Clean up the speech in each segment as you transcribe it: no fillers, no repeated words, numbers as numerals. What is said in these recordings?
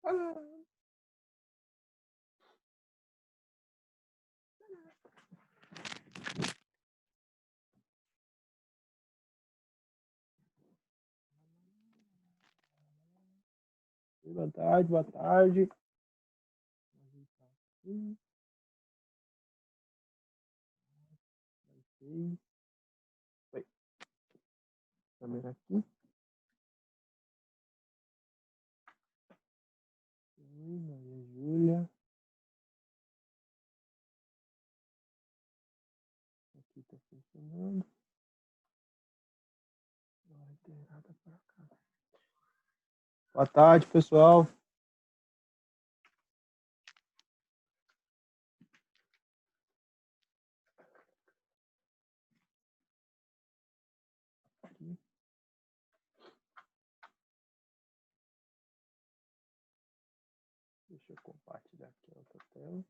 Boa tarde, boa tarde. Oi. Câmera aqui. Maria Júlia. Aqui está funcionando. Vai ter nada para cá. Boa tarde, pessoal. Aqui. Deixa eu compartilhar aqui a outra tela.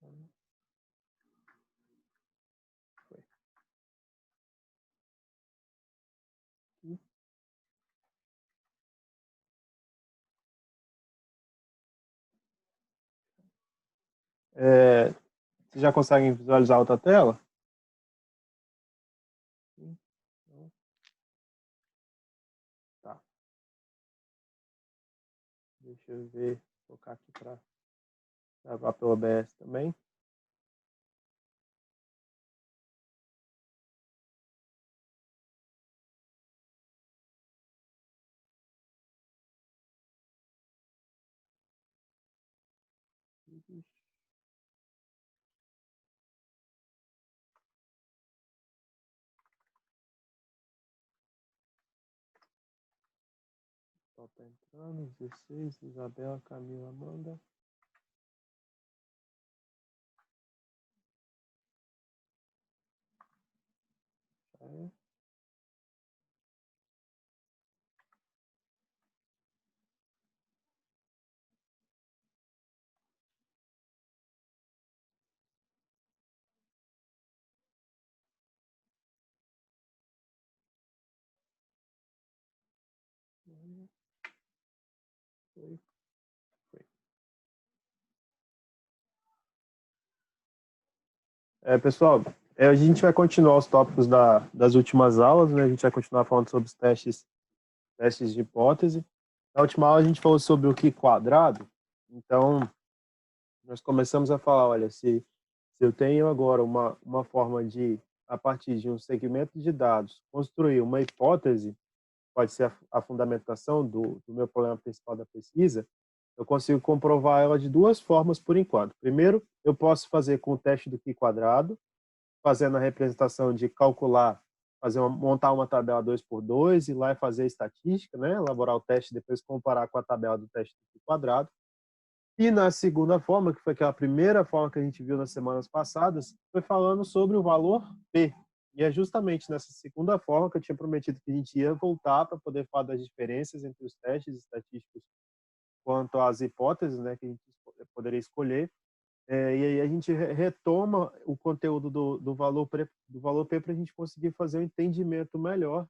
Foi. Aqui. Vocês já conseguem visualizar a outra tela? Tá. Deixa eu ver. Vou colocar aqui para gravar pelo OBS também. Só tá entrando, 16, Isabela, Camila, Amanda. É. Foi. Pessoal, a gente vai continuar os tópicos das últimas aulas, né? A gente vai continuar falando sobre os testes de hipótese. Na última aula a gente falou sobre o Q quadrado. Então, nós começamos a falar, olha, se eu tenho agora uma forma de, a partir de um segmento de dados, construir uma hipótese, pode ser a fundamentação do meu problema principal da pesquisa, eu consigo comprovar ela de duas formas por enquanto. Primeiro, eu posso fazer com o teste do Q quadrado, fazendo a representação de calcular, montar uma tabela 2x2, ir lá e fazer a estatística, né? Elaborar o teste, depois comparar com a tabela do teste do Q quadrado. E na segunda forma, que foi aquela primeira forma que a gente viu nas semanas passadas, foi falando sobre o valor P. E é justamente nessa segunda forma que eu tinha prometido que a gente ia voltar para poder falar das diferenças entre os testes estatísticos quanto às hipóteses, né, que a gente poderia escolher. E aí a gente retoma o conteúdo do valor P para a gente conseguir fazer um entendimento melhor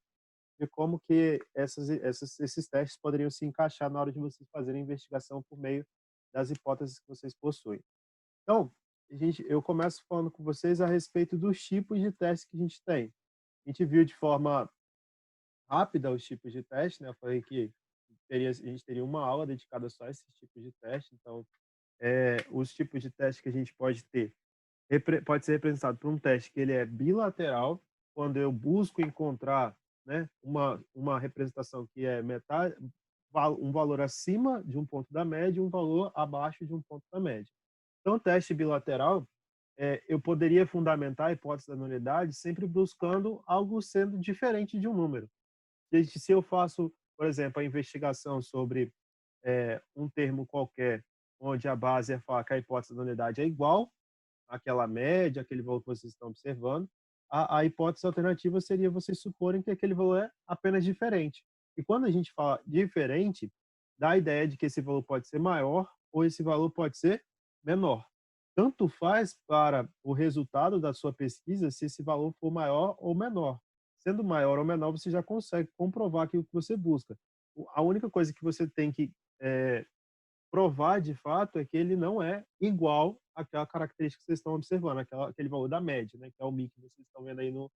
de como que esses testes poderiam se encaixar na hora de vocês fazerem a investigação por meio das hipóteses que vocês possuem. Então, eu começo falando com vocês a respeito dos tipos de testes que a gente tem. A gente viu de forma rápida os tipos de teste, né? Eu falei que a gente teria uma aula dedicada só a esses tipos de teste. Então, os tipos de teste que a gente pode ter pode ser representado por um teste que ele é bilateral, quando eu busco encontrar, né, uma representação que é metade, um valor acima de um ponto da média e um valor abaixo de um ponto da média. Então, o teste bilateral, eu poderia fundamentar a hipótese da nulidade sempre buscando algo sendo diferente de um número. Se eu faço, por exemplo, a investigação sobre um termo qualquer, onde a base é falar que a hipótese da nulidade é igual àquela média, aquele valor que vocês estão observando, a hipótese alternativa seria vocês suporem que aquele valor é apenas diferente. E quando a gente fala diferente, dá a ideia de que esse valor pode ser maior ou esse valor pode ser menor. Tanto faz para o resultado da sua pesquisa se esse valor for maior ou menor. Sendo maior ou menor, você já consegue comprovar aquilo que você busca. A única coisa que você tem que provar de fato é que ele não é igual àquela característica que vocês estão observando, aquele valor da média, né, que é o MI que vocês estão vendo aí nos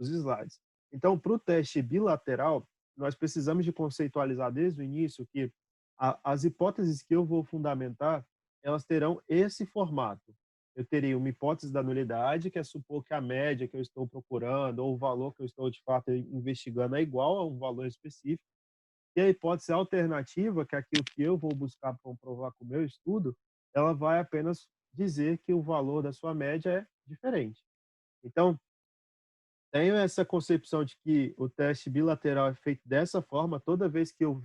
slides. Então, para o teste bilateral, nós precisamos de conceitualizar desde o início que as hipóteses que eu vou fundamentar, elas terão esse formato. Eu teria uma hipótese da nulidade, que é supor que a média que eu estou procurando ou o valor que eu estou de fato investigando é igual a um valor específico. E a hipótese alternativa, que é aquilo que eu vou buscar comprovar com o meu estudo, ela vai apenas dizer que o valor da sua média é diferente. Então, tenho essa concepção de que o teste bilateral é feito dessa forma, toda vez que eu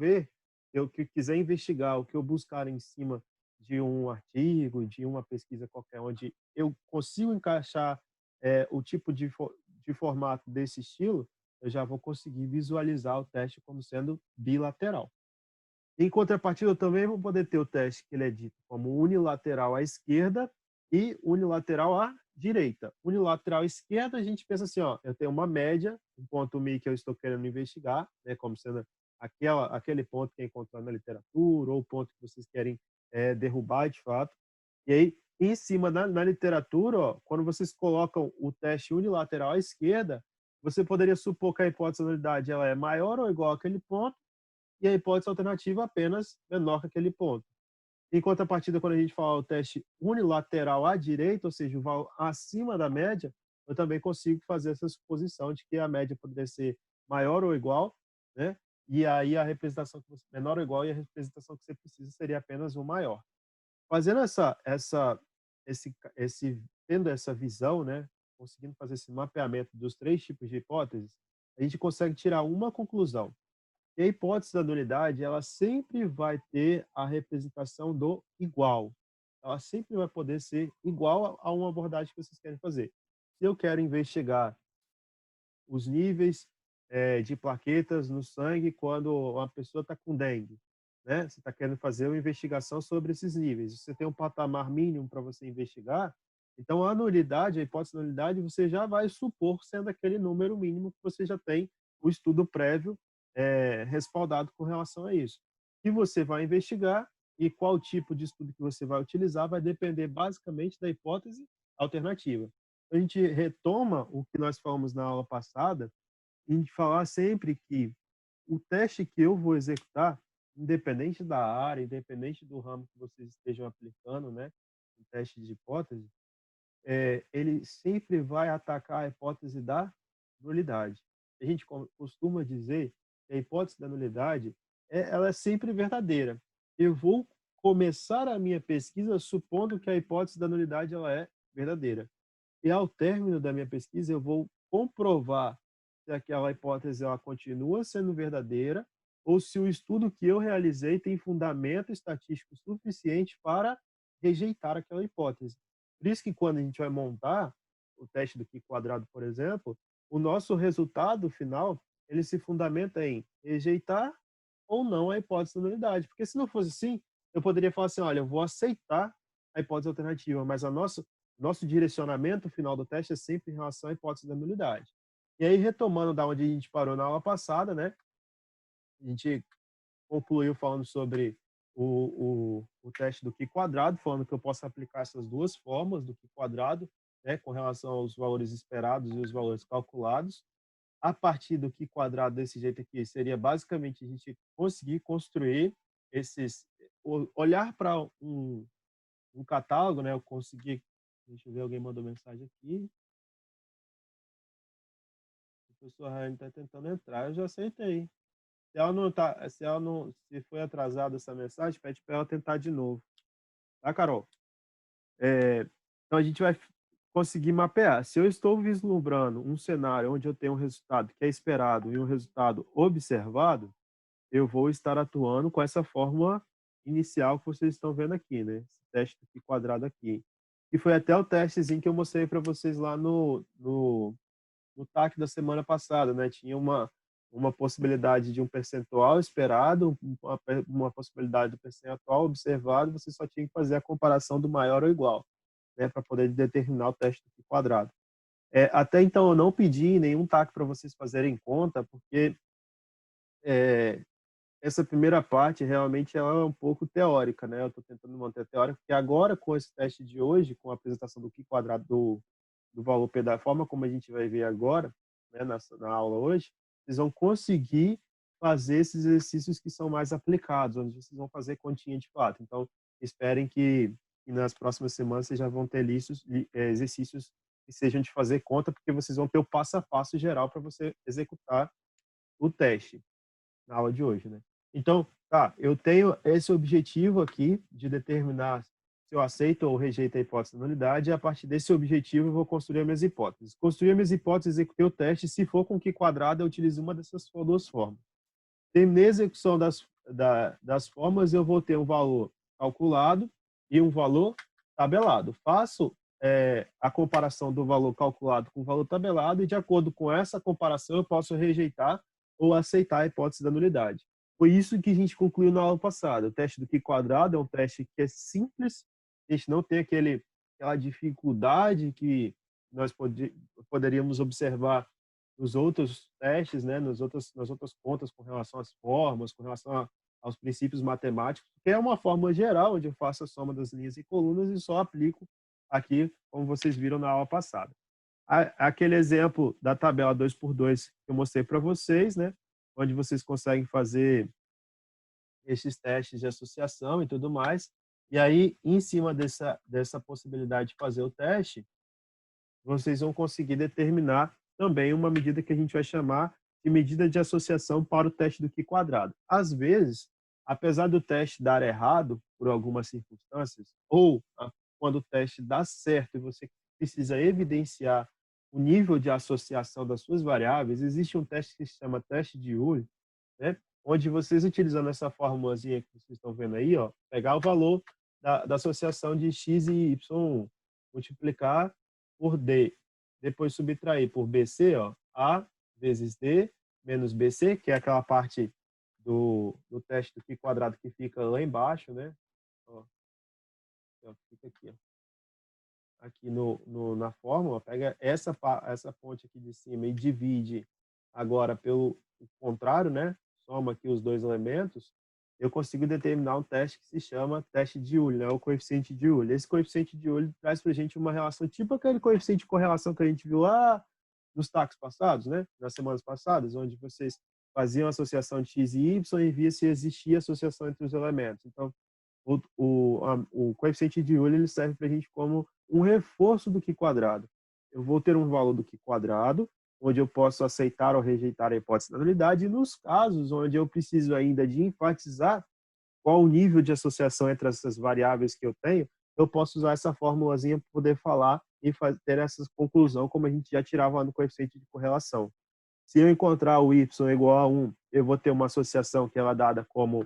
que quiser investigar, o que eu buscar em cima de um artigo, de uma pesquisa qualquer, onde eu consigo encaixar o tipo de formato desse estilo, eu já vou conseguir visualizar o teste como sendo bilateral. Em contrapartida, eu também vou poder ter o teste que ele é dito como unilateral à esquerda e unilateral à direita. Unilateral à esquerda, a gente pensa assim, ó, eu tenho uma média, um ponto MI que eu estou querendo investigar, né, como sendo aquele ponto que é encontrado na literatura, ou o ponto que vocês querem derrubar de fato. E aí, em cima na literatura, ó, quando vocês colocam o teste unilateral à esquerda, você poderia supor que a hipótese da nulidade ela é maior ou igual àquele ponto, e a hipótese alternativa apenas menor que aquele ponto. Em contrapartida, quando a gente fala o teste unilateral à direita, ou seja, o valor acima da média, eu também consigo fazer essa suposição de que a média poderia ser maior ou igual, né? E aí a representação que você, menor ou igual, e a representação que você precisa seria apenas o maior. Fazendo tendo essa visão, né? Conseguindo fazer esse mapeamento dos três tipos de hipóteses, a gente consegue tirar uma conclusão. E a hipótese da nulidade, ela sempre vai ter a representação do igual. Ela sempre vai poder ser igual a uma abordagem que vocês querem fazer. Se eu quero investigar os níveis de plaquetas no sangue quando uma pessoa está com dengue, né? Você está querendo fazer uma investigação sobre esses níveis. Você tem um patamar mínimo para você investigar, então a nulidade, a hipótese da nulidade, você já vai supor sendo aquele número mínimo que você já tem o estudo prévio respaldado com relação a isso. E você vai investigar e qual tipo de estudo que você vai utilizar vai depender basicamente da hipótese alternativa. A gente retoma o que nós falamos na aula passada, em falar sempre que o teste que eu vou executar, independente da área, independente do ramo que vocês estejam aplicando, né, o teste de hipótese, ele sempre vai atacar a hipótese da nulidade. A gente costuma dizer que a hipótese da nulidade ela é sempre verdadeira. Eu vou começar a minha pesquisa supondo que a hipótese da nulidade ela é verdadeira. E ao término da minha pesquisa, eu vou comprovar se aquela hipótese ela continua sendo verdadeira ou se o estudo que eu realizei tem fundamento estatístico suficiente para rejeitar aquela hipótese. Por isso que quando a gente vai montar o teste do Q quadrado, por exemplo, o nosso resultado final, ele se fundamenta em rejeitar ou não a hipótese da nulidade. Porque se não fosse assim, eu poderia falar assim, olha, eu vou aceitar a hipótese alternativa, mas nosso direcionamento final do teste é sempre em relação à hipótese da nulidade. E aí, retomando da onde a gente parou na aula passada, né? A gente concluiu falando sobre o teste do Q quadrado, falando que eu posso aplicar essas duas formas do Q quadrado, né, com relação aos valores esperados e os valores calculados. A partir do Q quadrado desse jeito aqui, seria basicamente a gente conseguir construir olhar para um catálogo, né? Eu consegui, deixa eu ver, alguém mandou mensagem aqui. O professor Ryan está tentando entrar, eu já aceitei. Se foi atrasada essa mensagem, pede para ela tentar de novo. Tá, Carol? Então a gente vai conseguir mapear. Se eu estou vislumbrando um cenário onde eu tenho um resultado que é esperado e um resultado observado, eu vou estar atuando com essa fórmula inicial que vocês estão vendo aqui, né? Esse teste aqui quadrado aqui. E foi até o testezinho que eu mostrei para vocês lá no no TAC da semana passada, né? Tinha uma possibilidade de um percentual esperado, uma possibilidade do percentual observado, você só tinha que fazer a comparação do maior ou igual, né, para poder determinar o teste do quadrado. Até então eu não pedi nenhum TAC para vocês fazerem conta, porque é, essa primeira parte realmente ela é um pouco teórica, né? Eu estou tentando manter a teórica, porque agora com esse teste de hoje, com a apresentação do Q quadrado do valor P da forma como a gente vai ver agora, né, na aula hoje, vocês vão conseguir fazer esses exercícios que são mais aplicados, onde vocês vão fazer continha de fato. Então, esperem que nas próximas semanas vocês já vão ter exercícios que sejam de fazer conta, porque vocês vão ter o passo a passo geral para você executar o teste na aula de hoje, né? Então, tá, eu tenho esse objetivo aqui de determinar se eu aceito ou rejeito a hipótese da nulidade, e a partir desse objetivo eu vou construir as minhas hipóteses. Construir as minhas hipóteses, executei o teste, se for com Q quadrado, eu utilizo uma dessas duas formas. Terminei a execução das formas, eu vou ter um valor calculado e um valor tabelado. Faço a comparação do valor calculado com o valor tabelado e, de acordo com essa comparação, eu posso rejeitar ou aceitar a hipótese da nulidade. Foi isso que a gente concluiu na aula passada. O teste do Q quadrado é um teste que é simples, a gente não tem aquela dificuldade que nós poderíamos observar nos outros testes, né, nas outras contas com relação às formas, com relação aos princípios matemáticos, que é uma fórmula geral, onde eu faço a soma das linhas e colunas e só aplico aqui, como vocês viram na aula passada. Aquele exemplo da tabela 2 por 2 que eu mostrei para vocês, né, onde vocês conseguem fazer esses testes de associação e tudo mais. E aí, em cima dessa possibilidade de fazer o teste, vocês vão conseguir determinar também uma medida que a gente vai chamar de medida de associação para o teste do Q quadrado. Às vezes, apesar do teste dar errado por algumas circunstâncias, ou quando o teste dá certo e você precisa evidenciar o nível de associação das suas variáveis, existe um teste que se chama teste de Euler, né? Onde vocês, utilizando essa formulazinha que vocês estão vendo aí, ó, pegar o valor da associação de x e y, multiplicar por D, depois subtrair por BC, ó, A vezes D menos BC, que é aquela parte do teste do Q quadrado que fica lá embaixo, né? Ó, fica aqui, ó. Aqui na fórmula, pega essa ponte aqui de cima e divide agora pelo contrário, né? Soma aqui os dois elementos, eu consigo determinar um teste que se chama teste de Euler, né? O coeficiente de Euler. Esse coeficiente de Euler traz para a gente uma relação, tipo aquele coeficiente de correlação que a gente viu lá nos TACs passados, né? Nas semanas passadas, onde vocês faziam associação de x e y e via se existia associação entre os elementos. Então, o coeficiente de Euler ele serve para a gente como um reforço do Q quadrado. Eu vou ter um valor do Q quadrado, onde eu posso aceitar ou rejeitar a hipótese da nulidade, e nos casos onde eu preciso ainda de enfatizar qual o nível de associação entre essas variáveis que eu tenho, eu posso usar essa formulazinha para poder falar e ter essa conclusão, como a gente já tirava no coeficiente de correlação. Se eu encontrar o y igual a 1, eu vou ter uma associação que ela é dada como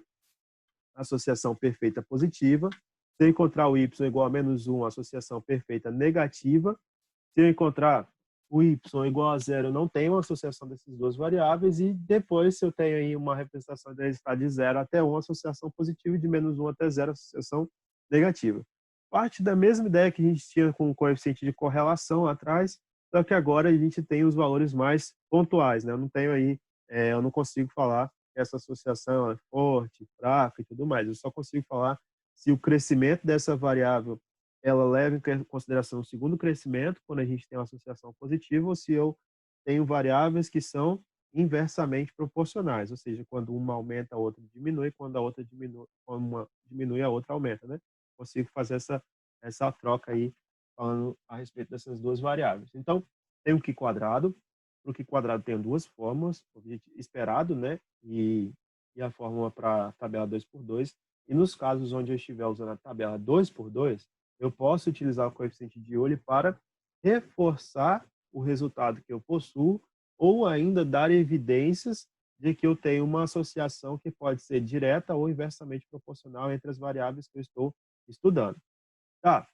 associação perfeita positiva. Se eu encontrar o y igual a menos 1, associação perfeita negativa. Se eu encontrar o y igual a zero, eu não tenho uma associação dessas duas variáveis. E depois, se eu tenho aí uma representação de resultado de 0 até 1, associação positiva, e de menos 1 até 0, associação negativa. Parte da mesma ideia que a gente tinha com o coeficiente de correlação atrás, só que agora a gente tem os valores mais pontuais, né? Eu não tenho aí, eu não consigo falar que essa associação é forte, fraca e tudo mais. Eu só consigo falar se o crescimento dessa variável ela leva em consideração o segundo crescimento, quando a gente tem uma associação positiva, ou se eu tenho variáveis que são inversamente proporcionais, ou seja, quando uma aumenta, a outra diminui, quando a outra diminui, quando uma diminui, a outra aumenta, né? Consigo fazer essa troca aí, falando a respeito dessas duas variáveis. Então, tem o Q quadrado. Para o Q quadrado tem duas fórmulas, o esperado, né? E a fórmula para a tabela 2 por 2. E nos casos onde eu estiver usando a tabela 2 por 2, eu posso utilizar o coeficiente de Euler para reforçar o resultado que eu possuo ou ainda dar evidências de que eu tenho uma associação que pode ser direta ou inversamente proporcional entre as variáveis que eu estou estudando. Tá.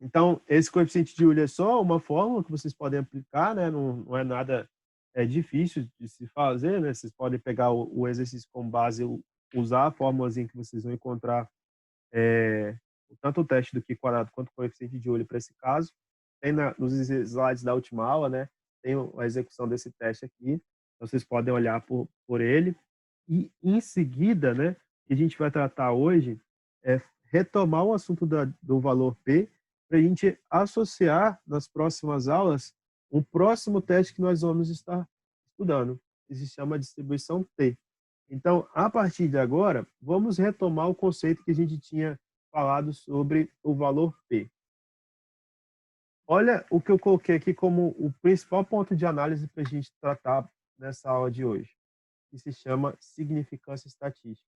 Então, esse coeficiente de Euler é só uma fórmula que vocês podem aplicar, né? Não é nada difícil de se fazer, né? Vocês podem pegar o exercício como base, usar a fórmulazinha que vocês vão encontrar, tanto o teste do Q quadrado quanto o coeficiente de Euler para esse caso. Tem nos slides da última aula, né? Tem a execução desse teste aqui. Então, vocês podem olhar por ele. E, em seguida, né, que a gente vai tratar hoje é retomar o assunto do valor P para a gente associar nas próximas aulas o próximo teste que nós vamos estar estudando, que se chama distribuição T. Então, a partir de agora, vamos retomar o conceito que a gente tinha falado sobre o valor P. Olha o que eu coloquei aqui como o principal ponto de análise para a gente tratar nessa aula de hoje, que se chama significância estatística.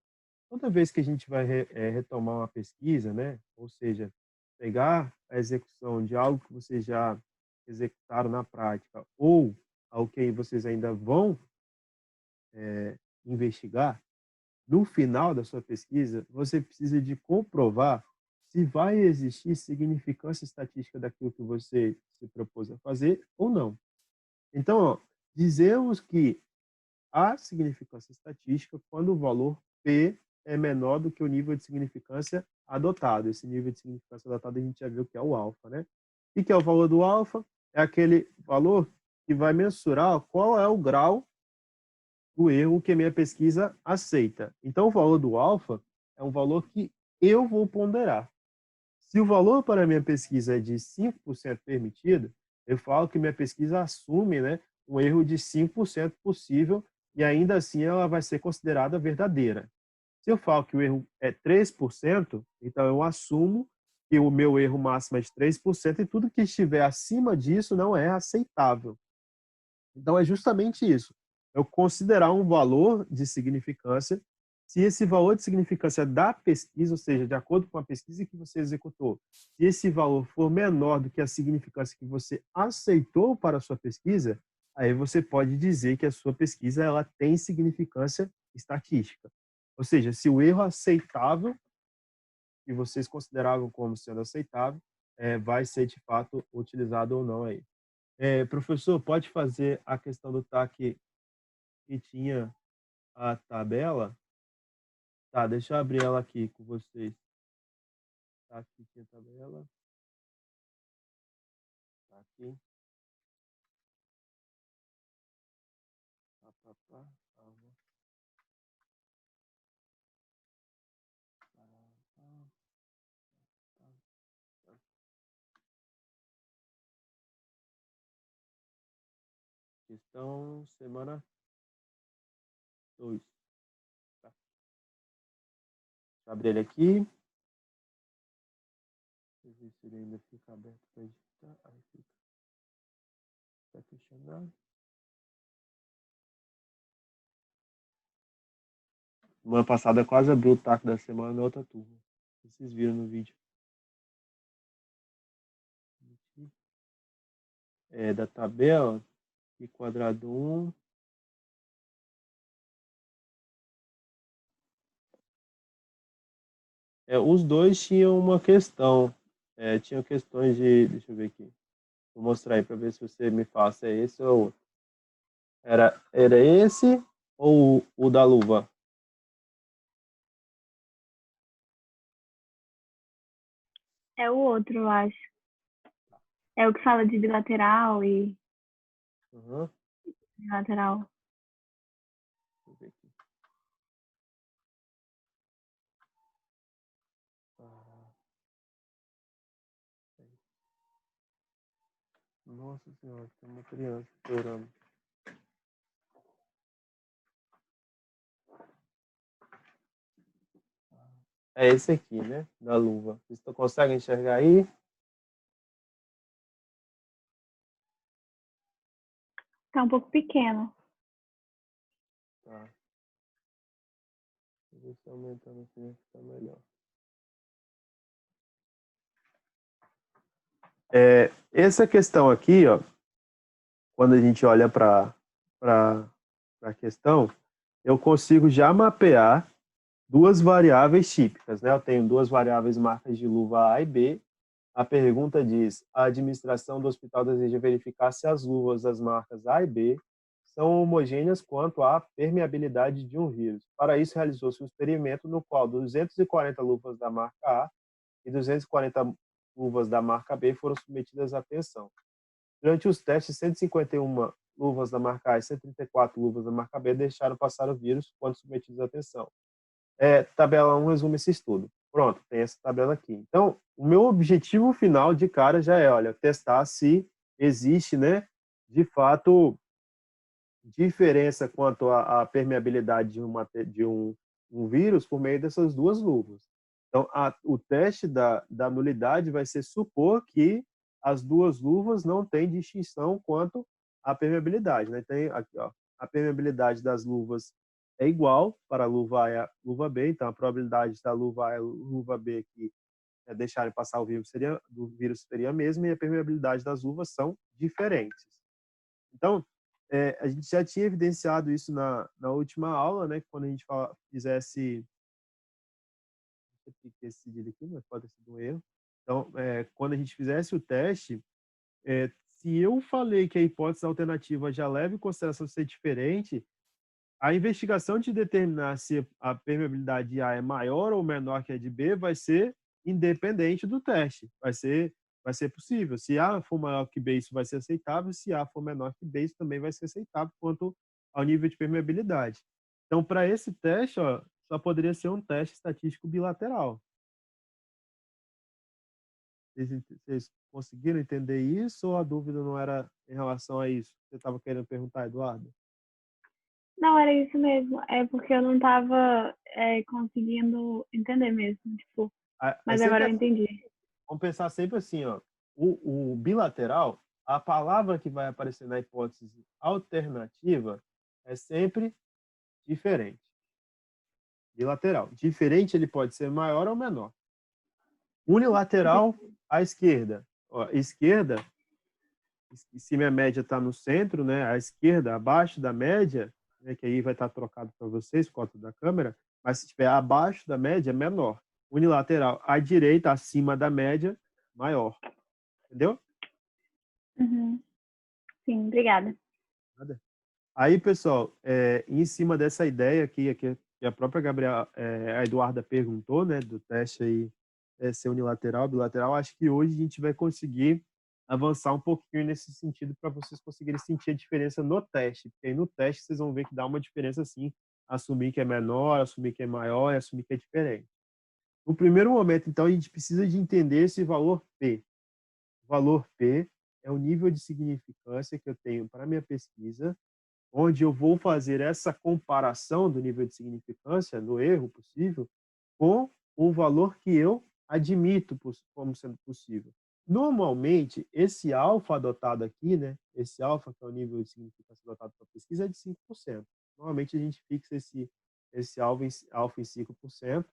Toda vez que a gente vai retomar uma pesquisa, né, ou seja, pegar a execução de algo que vocês já executaram na prática ou ao que vocês ainda vão investigar, no final da sua pesquisa, você precisa de comprovar se vai existir significância estatística daquilo que você se propôs a fazer ou não. Então, dizemos que há significância estatística quando o valor P é menor do que o nível de significância adotado. Esse nível de significância adotado a gente já viu que é o alfa, né? O que é o valor do alfa? É aquele valor que vai mensurar qual é o grau do erro que a minha pesquisa aceita. Então, o valor do alfa é um valor que eu vou ponderar. Se o valor para a minha pesquisa é de 5% permitido, eu falo que minha pesquisa assume, né, um erro de 5% possível e ainda assim ela vai ser considerada verdadeira. Se eu falo que o erro é 3%, então eu assumo que o meu erro máximo é de 3% e tudo que estiver acima disso não é aceitável. Então, é justamente isso. Eu considerar um valor de significância, se esse valor de significância da pesquisa, ou seja, de acordo com a pesquisa que você executou, se esse valor for menor do que a significância que você aceitou para a sua pesquisa, aí você pode dizer que a sua pesquisa ela tem significância estatística. Ou seja, se o erro aceitável, que vocês consideravam como sendo aceitável, vai ser de fato utilizado ou não aí. Professor, pode fazer a questão do TAC que tinha a tabela? Tá, deixa eu abrir ela aqui com vocês. Tá, aqui tinha a tabela. Tá aqui. Pá, pá, pá. Calma. Pá, pá, pá, pá. Questão semana 2. Tá. Deixa eu abrir ele aqui. Deixa eu ver se ele ainda fica aberto para editar. Aí fica. Tá questionado. Semana passada eu quase abri o TAC da semana na outra turma. Vocês viram no vídeo. Da tabela, e quadrado 1. Os dois tinham uma questão. Tinham questões de. Deixa eu ver aqui. Vou mostrar aí para ver se você me fala se é esse ou outro. Era esse ou o da luva? É o outro, eu acho. É o que fala de bilateral e Uhum. bilateral. Deixa eu ver aqui. Nossa senhora, tem uma criança chorando. É esse aqui, né? Da luva. Vocês conseguem enxergar aí? Tá um pouco pequeno. Tá. Vou ver se aumentando aqui fica melhor. Essa questão aqui, ó, quando a gente olha para a questão, eu consigo já mapear duas variáveis típicas, né? Eu tenho duas variáveis marcas de luva A e B. A pergunta diz: a administração do hospital deseja verificar se as luvas das marcas A e B são homogêneas quanto à permeabilidade de um vírus. Para isso, realizou-se um experimento no qual 240 luvas da marca A e 240 luvas da marca B foram submetidas à tensão. Durante os testes, 151 luvas da marca A e 134 luvas da marca B deixaram passar o vírus quando submetidos à tensão. Tabela 1 resume esse estudo. Pronto, tem essa tabela aqui. Então, o meu objetivo final de cara já é, olha, testar se existe, né, de fato, diferença quanto à permeabilidade de um vírus por meio dessas duas luvas. Então, o teste da nulidade vai ser supor que as duas luvas não têm distinção quanto à permeabilidade. Né? Tem aqui, ó, a permeabilidade das luvas é igual para a luva A e a luva B, então a probabilidade da luva A e a luva B que deixarem passar do vírus seria a mesma, e a permeabilidade das luvas são diferentes. Então, a gente já tinha evidenciado isso na última aula, né? Quando a gente fizesse... Eu tenho que ter decidido aqui, mas pode ter sido um erro. Então, quando a gente fizesse o teste, se eu falei que a hipótese alternativa já leva em consideração ser diferente, a investigação de determinar se a permeabilidade de A é maior ou menor que a de B vai ser independente do teste. Vai ser possível. Se A for maior que B, isso vai ser aceitável. Se A for menor que B, isso também vai ser aceitável quanto ao nível de permeabilidade. Então, para esse teste, ó, só poderia ser um teste estatístico bilateral. Vocês conseguiram entender isso ou a dúvida não era em relação a isso? Você estava querendo perguntar, Eduardo? Não, era isso mesmo. É porque eu não tava conseguindo entender mesmo, tipo, É mas sempre agora eu assim. entendi. Vamos pensar sempre assim, ó. O bilateral, a palavra que vai aparecer na hipótese alternativa é sempre diferente. Bilateral. Diferente, ele pode ser maior ou menor. Unilateral, à esquerda. Ó, esquerda, se minha média está no centro, né? À esquerda, abaixo da média, né, que aí vai estar trocado para vocês, por conta da câmera, mas se estiver abaixo da média, é menor. Unilateral, à direita, acima da média, maior. Entendeu? Uhum. Sim, obrigada. Nada. Aí, pessoal, em cima dessa ideia aqui, que a própria Gabriela, a Eduarda perguntou, né, do teste aí ser unilateral, bilateral, acho que hoje a gente vai conseguir avançar um pouquinho nesse sentido para vocês conseguirem sentir a diferença no teste, porque aí no teste vocês vão ver que dá uma diferença sim, assumir que é menor, assumir que é maior e assumir que é diferente. No primeiro momento, então, a gente precisa de entender esse valor P. O valor P é o nível de significância que eu tenho para a minha pesquisa, onde eu vou fazer essa comparação do nível de significância, no erro possível, com o valor que eu admito como sendo possível. Normalmente, esse alfa adotado aqui, né, esse alfa, que é o nível de significância adotado para a pesquisa, é de 5%. Normalmente, a gente fixa esse alfa em 5%,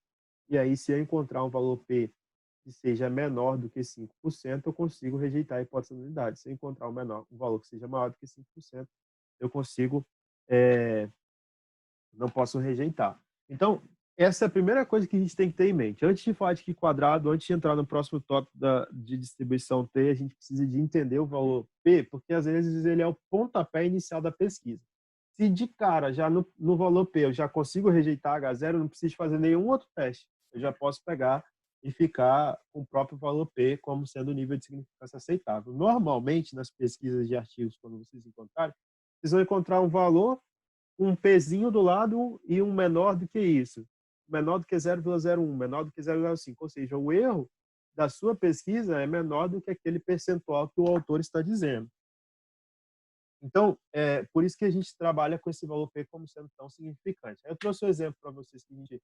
e aí, se eu encontrar um valor P que seja menor do que 5%, eu consigo rejeitar a hipótese de nulidade. Se eu encontrar um valor que seja maior do que 5%, eu consigo, não posso rejeitar. Então, essa é a primeira coisa que a gente tem que ter em mente. Antes de falar de que quadrado, antes de entrar no próximo tópico de distribuição T, a gente precisa de entender o valor P, porque às vezes ele é o pontapé inicial da pesquisa. Se de cara, já no valor P, eu já consigo rejeitar H0, eu não preciso fazer nenhum outro teste. Eu já posso pegar e ficar com o próprio valor P como sendo o nível de significância aceitável. Normalmente, nas pesquisas de artigos, quando vocês encontrarem, vocês vão encontrar um valor, um pezinho do lado e um menor do que isso. Menor do que 0,01, menor do que 0,05. Ou seja, o erro da sua pesquisa é menor do que aquele percentual que o autor está dizendo. Então, por isso que a gente trabalha com esse valor P como sendo tão significante. Eu trouxe um exemplo para vocês que a gente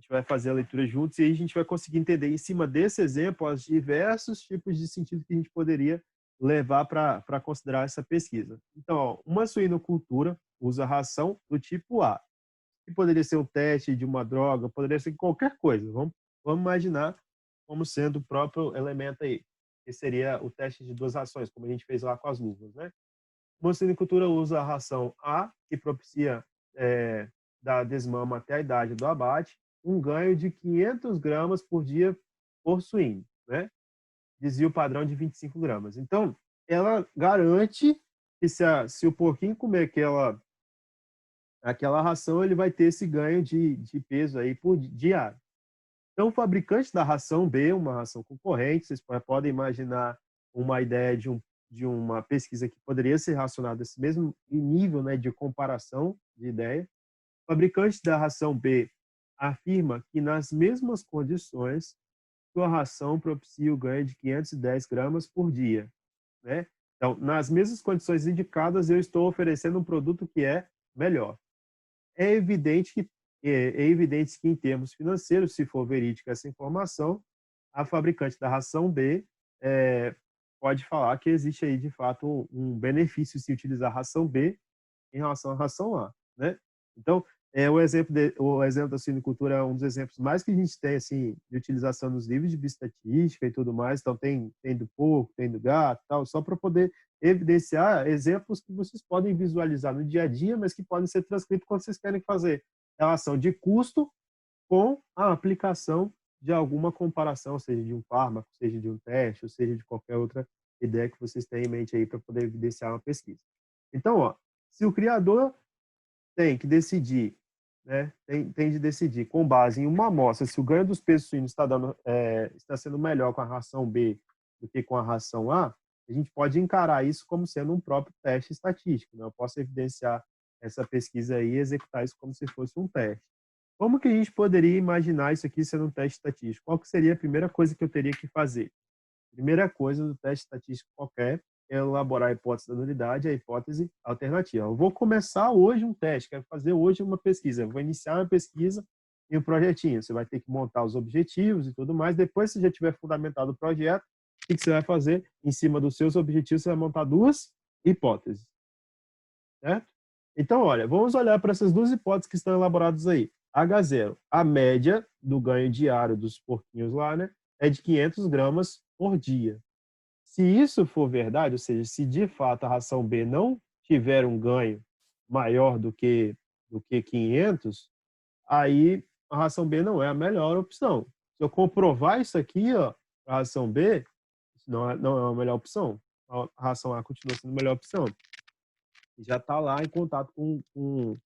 vai fazer a leitura juntos, e aí a gente vai conseguir entender, em cima desse exemplo, os diversos tipos de sentido que a gente poderia levar para considerar essa pesquisa. Então, ó, uma suinocultura usa ração do tipo A, que poderia ser um teste de uma droga, poderia ser qualquer coisa. Vamos imaginar como sendo o próprio elemento aí, que seria o teste de duas rações, como a gente fez lá com as luvas, né? Uma suinocultura usa a ração A, que propicia, da desmama até a idade do abate, um ganho de 500 gramas por dia por suíno, né? desvio padrão de 25 gramas. Então, ela garante que se o porquinho comer aquela ração, ele vai ter esse ganho de peso aí por diário. Então, o fabricante da ração B, uma ração concorrente, vocês podem imaginar uma ideia de uma pesquisa que poderia ser relacionada a esse mesmo nível, né, de comparação de ideia. O fabricante da ração B afirma que nas mesmas condições, sua ração propicia o ganho de 510 gramas por dia, né? Então, nas mesmas condições indicadas, eu estou oferecendo um produto que é melhor. É evidente que em termos financeiros, se for verídica essa informação, a fabricante da ração B pode falar que existe aí de fato um benefício se utilizar a ração B em relação à ração A, né? Então, o exemplo da suinocultura é um dos exemplos mais que a gente tem assim de utilização nos livros de bioestatística e tudo mais. Então tem do porco, tem do gato, tal, só para poder evidenciar exemplos que vocês podem visualizar no dia a dia, mas que podem ser transcritos quando vocês querem fazer relação de custo com a aplicação de alguma comparação, seja de um fármaco, seja de um teste, ou seja de qualquer outra ideia que vocês tenham em mente aí para poder evidenciar uma pesquisa. Então, ó, se o criador tem que decidir, né, tem de decidir com base em uma amostra se o ganho dos pesos suínos está sendo melhor com a ração B do que com a ração A gente pode encarar isso como sendo um próprio teste estatístico, né? Eu posso evidenciar essa pesquisa aí e executar isso como se fosse um teste. Como que a gente poderia imaginar isso aqui sendo um teste estatístico? Qual que seria a primeira coisa que eu teria que fazer? Primeira coisa do teste estatístico qualquer é elaborar a hipótese da nulidade e a hipótese alternativa. Eu vou começar hoje um teste, quero fazer hoje uma pesquisa. Eu vou iniciar uma pesquisa e um projetinho. Você vai ter que montar os objetivos e tudo mais. Depois, se já tiver fundamentado o projeto, o que você vai fazer? Em cima dos seus objetivos, você vai montar duas hipóteses. Certo? Então, olha, vamos olhar para essas duas hipóteses que estão elaboradas aí. H0, a média do ganho diário dos porquinhos lá, né, é de 500 gramas por dia. Se isso for verdade, ou seja, se de fato a ração B não tiver um ganho maior do que 500, aí a ração B não é a melhor opção. Se eu comprovar isso aqui, ó, a ração B, isso não é a melhor opção. A ração A continua sendo a melhor opção. Já está lá em contato com o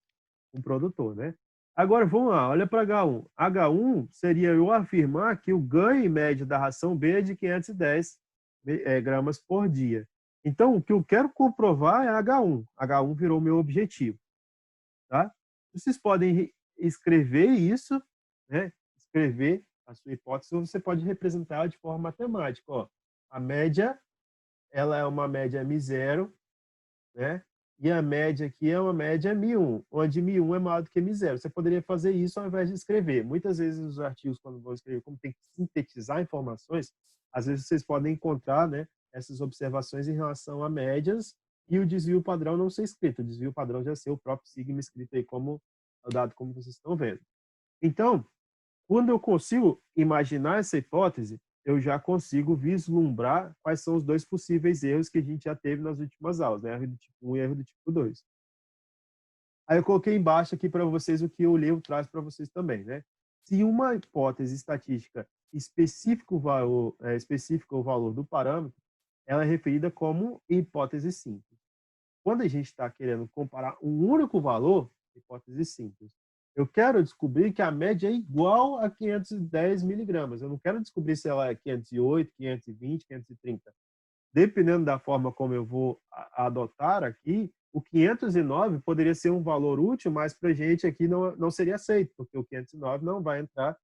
produtor, né? Agora, vamos lá, olha para H1. H1 seria eu afirmar que o ganho médio da ração B é de 510 gramas por dia. Então, o que eu quero comprovar é H1. H1 virou meu objetivo. Tá? Vocês podem escrever isso, né? Escrever a sua hipótese, ou você pode representar de forma matemática. Ó, a média ela é uma média M0, né? E a média aqui é uma média Mi1, onde Mi1 é maior do que Mi0. Você poderia fazer isso ao invés de escrever. Muitas vezes os artigos, quando vão escrever, como tem que sintetizar informações, às vezes vocês podem encontrar, né, essas observações em relação a médias e o desvio padrão não ser escrito. O desvio padrão já ser o próprio sigma escrito aí como o dado como vocês estão vendo. Então, quando eu consigo imaginar essa hipótese, eu já consigo vislumbrar quais são os dois possíveis erros que a gente já teve nas últimas aulas, né? Erro do tipo 1 e erro do tipo 2. Aí eu coloquei embaixo aqui para vocês o que o livro traz para vocês também, né? Se uma hipótese estatística especifica o valor do parâmetro, ela é referida como hipótese simples. Quando a gente está querendo comparar um único valor, hipótese simples, eu quero descobrir que a média é igual a 510 miligramas. Eu não quero descobrir se ela é 508, 520, 530. Dependendo da forma como eu vou adotar aqui, o 509 poderia ser um valor útil, mas para a gente aqui não seria aceito, porque o 509 não vai entrar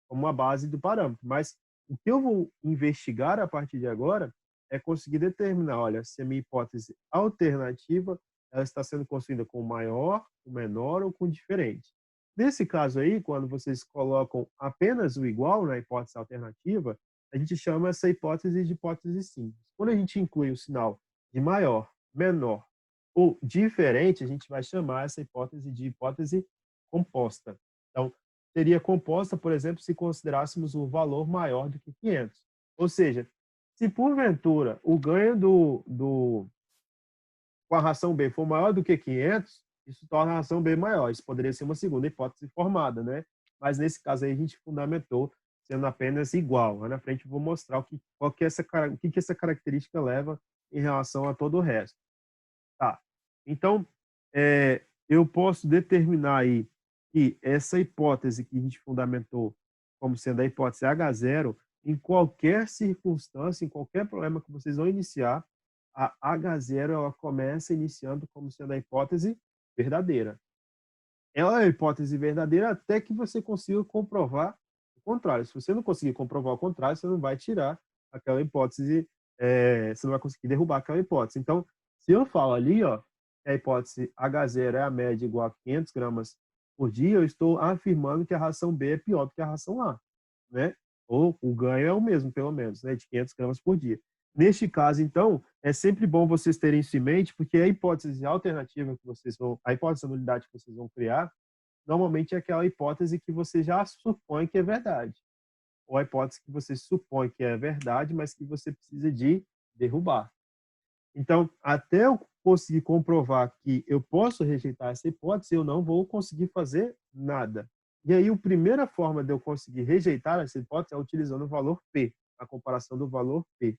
como uma base do parâmetro. Mas o que eu vou investigar a partir de agora é conseguir determinar, olha, se a minha hipótese alternativa ela está sendo construída com maior, com menor ou com diferente. Nesse caso aí, quando vocês colocam apenas o igual na hipótese alternativa, a gente chama essa hipótese de hipótese simples. Quando a gente inclui o sinal de maior, menor ou diferente, a gente vai chamar essa hipótese de hipótese composta. Então, seria composta, por exemplo, se considerássemos o valor maior do que 500. Ou seja, se porventura o ganho com a ração B for maior do que 500, isso torna a ração B maior. Isso poderia ser uma segunda hipótese formada, né? Mas nesse caso aí a gente fundamentou sendo apenas igual. Lá na frente eu vou mostrar o que essa característica leva em relação a todo o resto. Tá. Então, eu posso determinar aí que essa hipótese que a gente fundamentou como sendo a hipótese H0, em qualquer circunstância, em qualquer problema que vocês vão iniciar, a H0 ela começa iniciando como sendo a hipótese verdadeira. Ela é a hipótese verdadeira até que você consiga comprovar o contrário. Se você não conseguir comprovar o contrário, você não vai tirar aquela hipótese, você não vai conseguir derrubar aquela hipótese. Então, se eu falo ali, ó, que a hipótese H0 é a média igual a 500 gramas por dia, eu estou afirmando que a ração B é pior do que a ração A, né? Ou o ganho é o mesmo, pelo menos, né, de 500 gramas por dia. Neste caso, então, é sempre bom vocês terem isso em mente, porque a hipótese alternativa que vocês vão, a hipótese da nulidade que vocês vão criar, normalmente é aquela hipótese que você já supõe que é verdade. Ou a hipótese que você supõe que é verdade, mas que você precisa de derrubar. Então, até eu conseguir comprovar que eu posso rejeitar essa hipótese, eu não vou conseguir fazer nada. E aí, a primeira forma de eu conseguir rejeitar essa hipótese é utilizando o valor P, a comparação do valor P.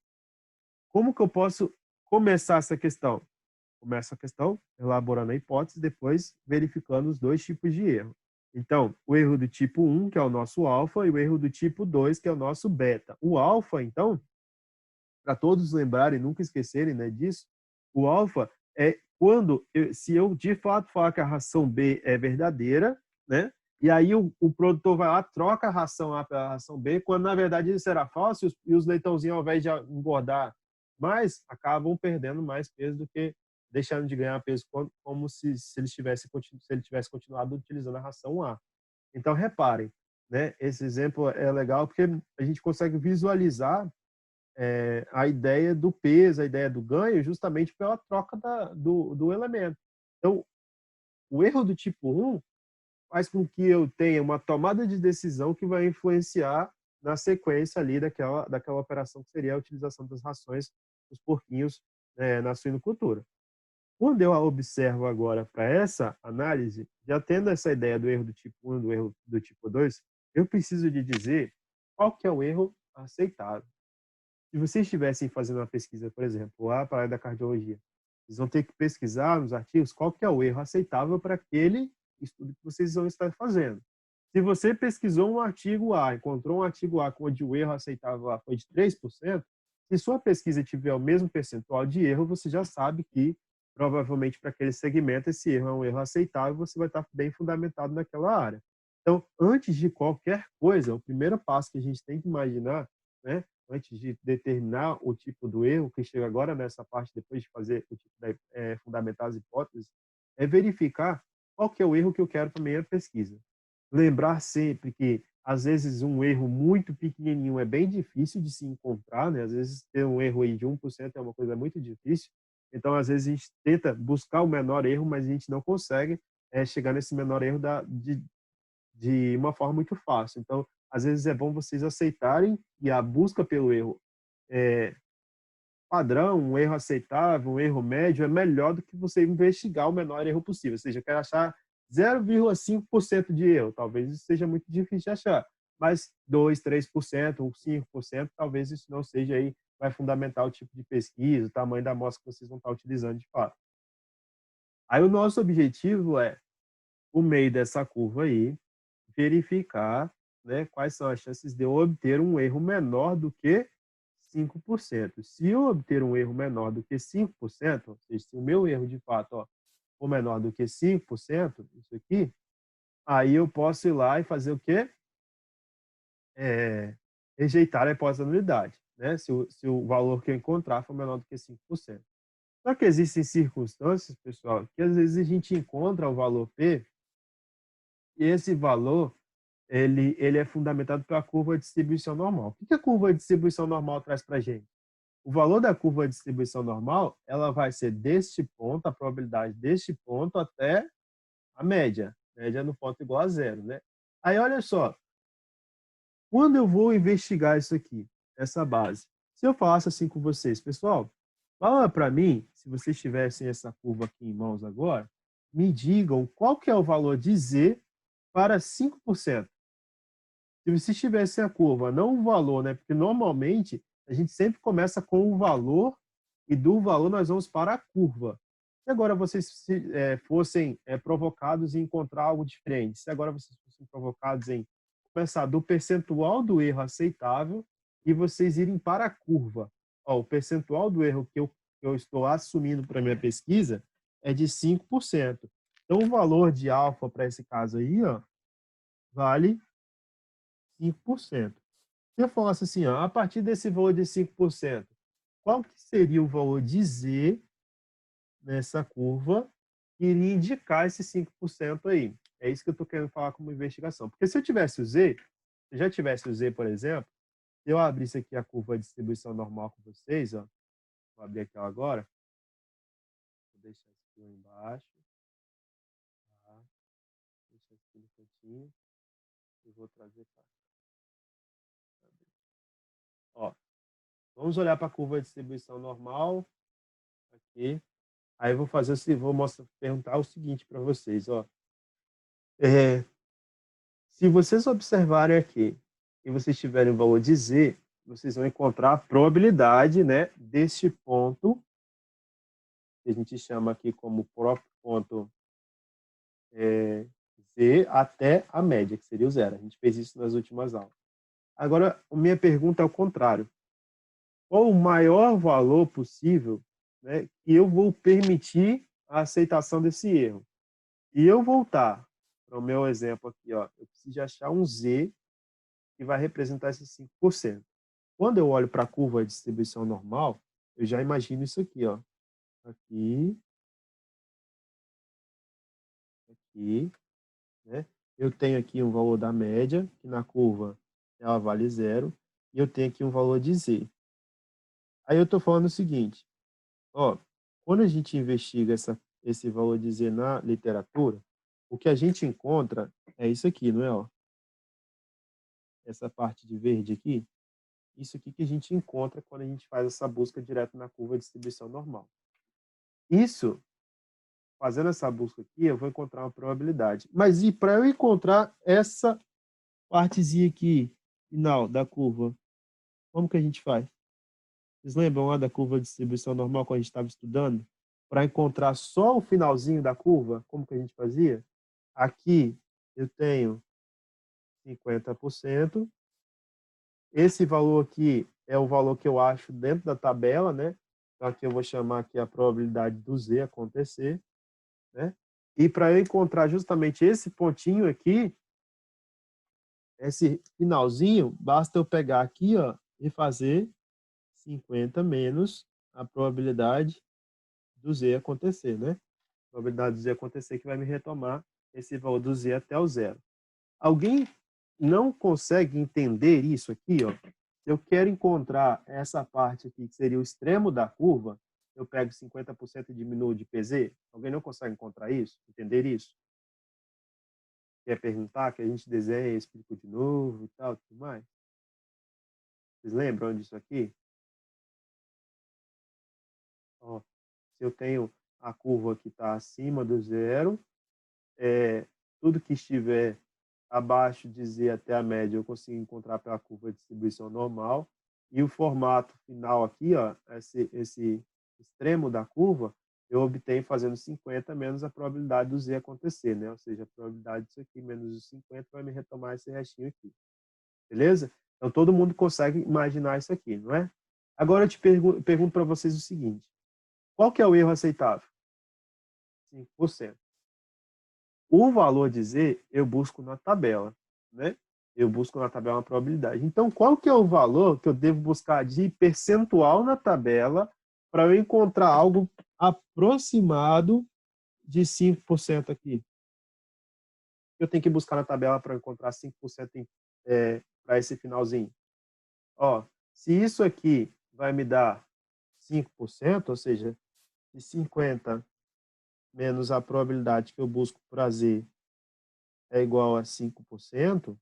Como que eu posso começar essa questão? Começa a questão elaborando a hipótese, depois verificando os dois tipos de erro. Então, o erro do tipo 1, que é o nosso alfa, e o erro do tipo 2, que é o nosso beta. O alfa, então, para todos lembrarem, nunca esquecerem, né, disso, o alfa é quando, se eu de fato falar que a ração B é verdadeira, né, e aí o produtor vai lá, troca a ração A pela ração B, quando na verdade isso era falso, e os leitãozinhos, ao invés de engordar mais, acabam perdendo mais peso do que deixando de ganhar peso, como se ele tivesse continuado utilizando a ração A. Então, reparem, né, esse exemplo é legal porque a gente consegue visualizar a ideia do peso, a ideia do ganho, justamente pela troca do elemento. Então, o erro do tipo 1 faz com que eu tenha uma tomada de decisão que vai influenciar na sequência ali daquela operação que seria a utilização das rações dos porquinhos na suinocultura. Quando eu observo agora para essa análise, já tendo essa ideia do erro do tipo 1 e do erro do tipo 2, eu preciso de dizer qual que é o erro aceitável. Se vocês estivessem fazendo uma pesquisa, por exemplo, lá para a área da cardiologia, vocês vão ter que pesquisar nos artigos qual que é o erro aceitável para aquele estudo que vocês vão estar fazendo. Se você pesquisou um artigo A, encontrou um artigo A onde o erro aceitável lá foi de 3%, se sua pesquisa tiver o mesmo percentual de erro, você já sabe que, provavelmente, para aquele segmento, esse erro é um erro aceitável e você vai estar bem fundamentado naquela área. Então, antes de qualquer coisa, o primeiro passo que a gente tem que imaginar, né, antes de determinar o tipo do erro, que chega agora nessa parte, depois de fazer o tipo fundamentar as hipóteses, é verificar qual que é o erro que eu quero para a minha pesquisa. Lembrar sempre que, às vezes, um erro muito pequenininho é bem difícil de se encontrar, né? Às vezes, ter um erro aí de 1% é uma coisa muito difícil. Então, às vezes, a gente tenta buscar o menor erro, mas a gente não consegue chegar nesse menor erro de uma forma muito fácil. Então, às vezes é bom vocês aceitarem que a busca pelo erro padrão, um erro aceitável, um erro médio, é melhor do que você investigar o menor erro possível. Ou seja, eu quero achar 0,5% de erro. Talvez isso seja muito difícil de achar. Mas 2, 3% ou 5%, talvez isso não seja aí, vai fundamentar o tipo de pesquisa, o tamanho da amostra que vocês vão estar utilizando de fato. Aí o nosso objetivo é, por meio dessa curva aí, verificar, né, quais são as chances de eu obter um erro menor do que 5%. Se eu obter um erro menor do que 5%, ou seja, se o meu erro de fato for menor do que 5%, isso aqui, aí eu posso ir lá e fazer o quê? Rejeitar a hipótese da nulidade, né? Se o valor que eu encontrar for menor do que 5%. Só que existem circunstâncias, pessoal, que às vezes a gente encontra o valor P e esse valor ele é fundamentado pela curva de distribuição normal. O que a curva de distribuição normal traz para a gente? O valor da curva de distribuição normal, ela vai ser deste ponto, a probabilidade deste ponto até a média no ponto igual a zero, né? Aí, olha só, quando eu vou investigar isso aqui, essa base, se eu falasse assim com vocês, pessoal, fala para mim, se vocês tivessem essa curva aqui em mãos agora, me digam qual que é o valor de Z para 5%. Se você tivesse a curva, não o valor, né? Porque normalmente a gente sempre começa com o valor e do valor nós vamos para a curva. Se agora vocês fossem provocados em encontrar algo diferente, se agora vocês fossem provocados em começar do percentual do erro aceitável e vocês irem para a curva. Ó, o percentual do erro que eu estou assumindo para a minha pesquisa é de 5%. Então, o valor de alfa para esse caso aí, ó, vale 5%. Se eu falasse assim, ó, a partir desse valor de 5%, qual que seria o valor de Z nessa curva que iria indicar esse 5% aí? É isso que eu estou querendo falar como investigação. Porque se eu tivesse o Z, se eu já tivesse o Z, por exemplo, se eu abrisse aqui a curva de distribuição normal com vocês, ó, vou abrir aqui agora, vou deixar isso aqui embaixo, tá? Deixa aqui no cantinho e vou trazer para cá. Ó, vamos olhar para a curva de distribuição normal aqui. Aí eu vou fazer assim, perguntar o seguinte para vocês, ó. Se vocês observarem aqui e vocês tiverem o valor de Z, vocês vão encontrar a probabilidade, né, deste ponto, que a gente chama aqui como próprio ponto Z até a média, que seria o zero. A gente fez isso nas últimas aulas. Agora, a minha pergunta é o contrário. Qual o maior valor possível, né, que eu vou permitir a aceitação desse erro? E eu voltar para o meu exemplo aqui, ó, eu preciso de achar um Z que vai representar esses 5%. Quando eu olho para a curva de distribuição normal, eu já imagino isso aqui, ó. Aqui, aqui, né? Eu tenho aqui um valor da média, que na curva ela vale zero, e eu tenho aqui um valor de Z. Aí eu estou falando o seguinte, ó, quando a gente investiga esse valor de Z na literatura, o que a gente encontra é isso aqui, não é? Ó? Essa parte de verde aqui, isso aqui que a gente encontra quando a gente faz essa busca direto na curva de distribuição normal. Isso, fazendo essa busca aqui, eu vou encontrar uma probabilidade. Mas e para eu encontrar essa partezinha aqui, final da curva, como que a gente faz? Vocês lembram lá da curva de distribuição normal quando a gente estava estudando? Para encontrar só o finalzinho da curva, como que a gente fazia? Aqui eu tenho 50%. Esse valor aqui é o valor que eu acho dentro da tabela, né? Então aqui eu vou chamar aqui a probabilidade do Z acontecer, né? E para eu encontrar justamente esse pontinho aqui, esse finalzinho, basta eu pegar aqui, ó, e fazer 50 menos a probabilidade do Z acontecer, né? A probabilidade do Z acontecer que vai me retomar esse valor do Z até o zero. Alguém não consegue entender isso aqui, ó? Se eu quero encontrar essa parte aqui, que seria o extremo da curva, eu pego 50% e diminuo de PZ. Alguém não consegue encontrar isso? Entender isso? Quer perguntar? Que a gente desenha e explica de novo e tal, tudo mais? Vocês lembram disso aqui? Ó, se eu tenho a curva que está acima do zero, tudo que estiver abaixo de Z até a média eu consigo encontrar pela curva de distribuição normal. E o formato final aqui, ó, esse extremo da curva, eu obtenho fazendo 50 menos a probabilidade do Z acontecer, né? Ou seja, a probabilidade disso aqui menos os 50 vai me retomar esse restinho aqui. Beleza? Então, todo mundo consegue imaginar isso aqui, não é? Agora, eu te pergunto para vocês o seguinte. Qual que é o erro aceitável? 5%. O valor de Z eu busco na tabela, né? Eu busco na tabela uma probabilidade. Então, qual que é o valor que eu devo buscar de percentual na tabela para eu encontrar algo aproximado de 5% aqui? Eu tenho que buscar na tabela para encontrar 5% para esse finalzinho. Ó, se isso aqui vai me dar 5%, ou seja, de 50 menos a probabilidade que eu busco para Z é igual a 5%,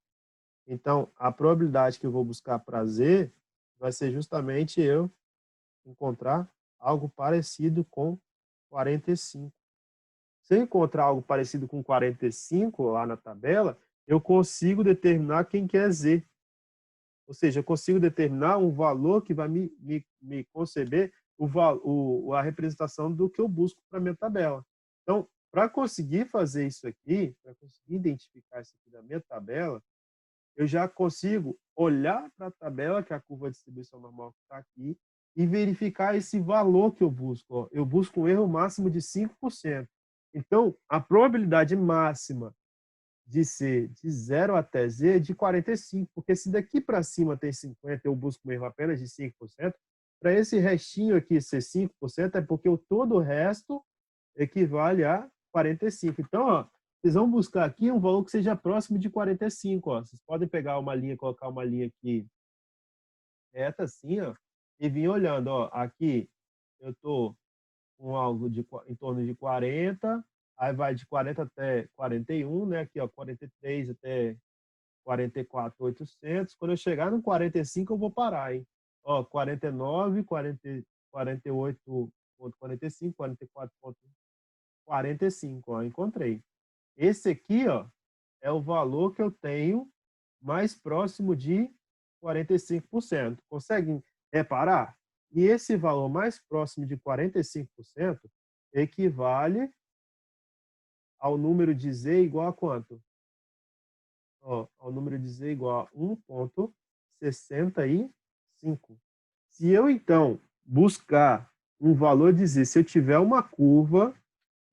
então a probabilidade que eu vou buscar para Z vai ser justamente eu encontrar algo parecido com 45. Se eu encontrar algo parecido com 45 lá na tabela, eu consigo determinar quem que é Z. Ou seja, eu consigo determinar um valor que vai me conceber a representação do que eu busco para a minha tabela. Então, para conseguir fazer isso aqui, para conseguir identificar isso aqui da minha tabela, eu já consigo olhar para a tabela, que é a curva de distribuição normal que está aqui, e verificar esse valor que eu busco. Ó. Eu busco um erro máximo de 5%. Então, a probabilidade máxima de ser de 0 até Z é de 45%, porque se daqui para cima tem 50%, eu busco um erro apenas de 5%, para esse restinho aqui ser 5%, é porque o todo o resto equivale a 45%. Então, ó, vocês vão buscar aqui um valor que seja próximo de 45. Ó. Vocês podem pegar uma linha, colocar uma linha aqui reta assim, ó, e vir olhando. Ó, aqui eu estou com algo em torno de 40, aí vai de 40 até 41, né? Aqui, ó, 43 até 44.800. Quando eu chegar no 45, eu vou parar, hein? Ó, 49, 40, 48.45, 44.45, ó, encontrei. Esse aqui, ó, é o valor que eu tenho mais próximo de 45%. Conseguem reparar? E esse valor mais próximo de 45% equivale ao número de Z igual a quanto? Ó, ao número de Z igual a 1,65. Se eu, então, buscar um valor de Z, se eu tiver uma curva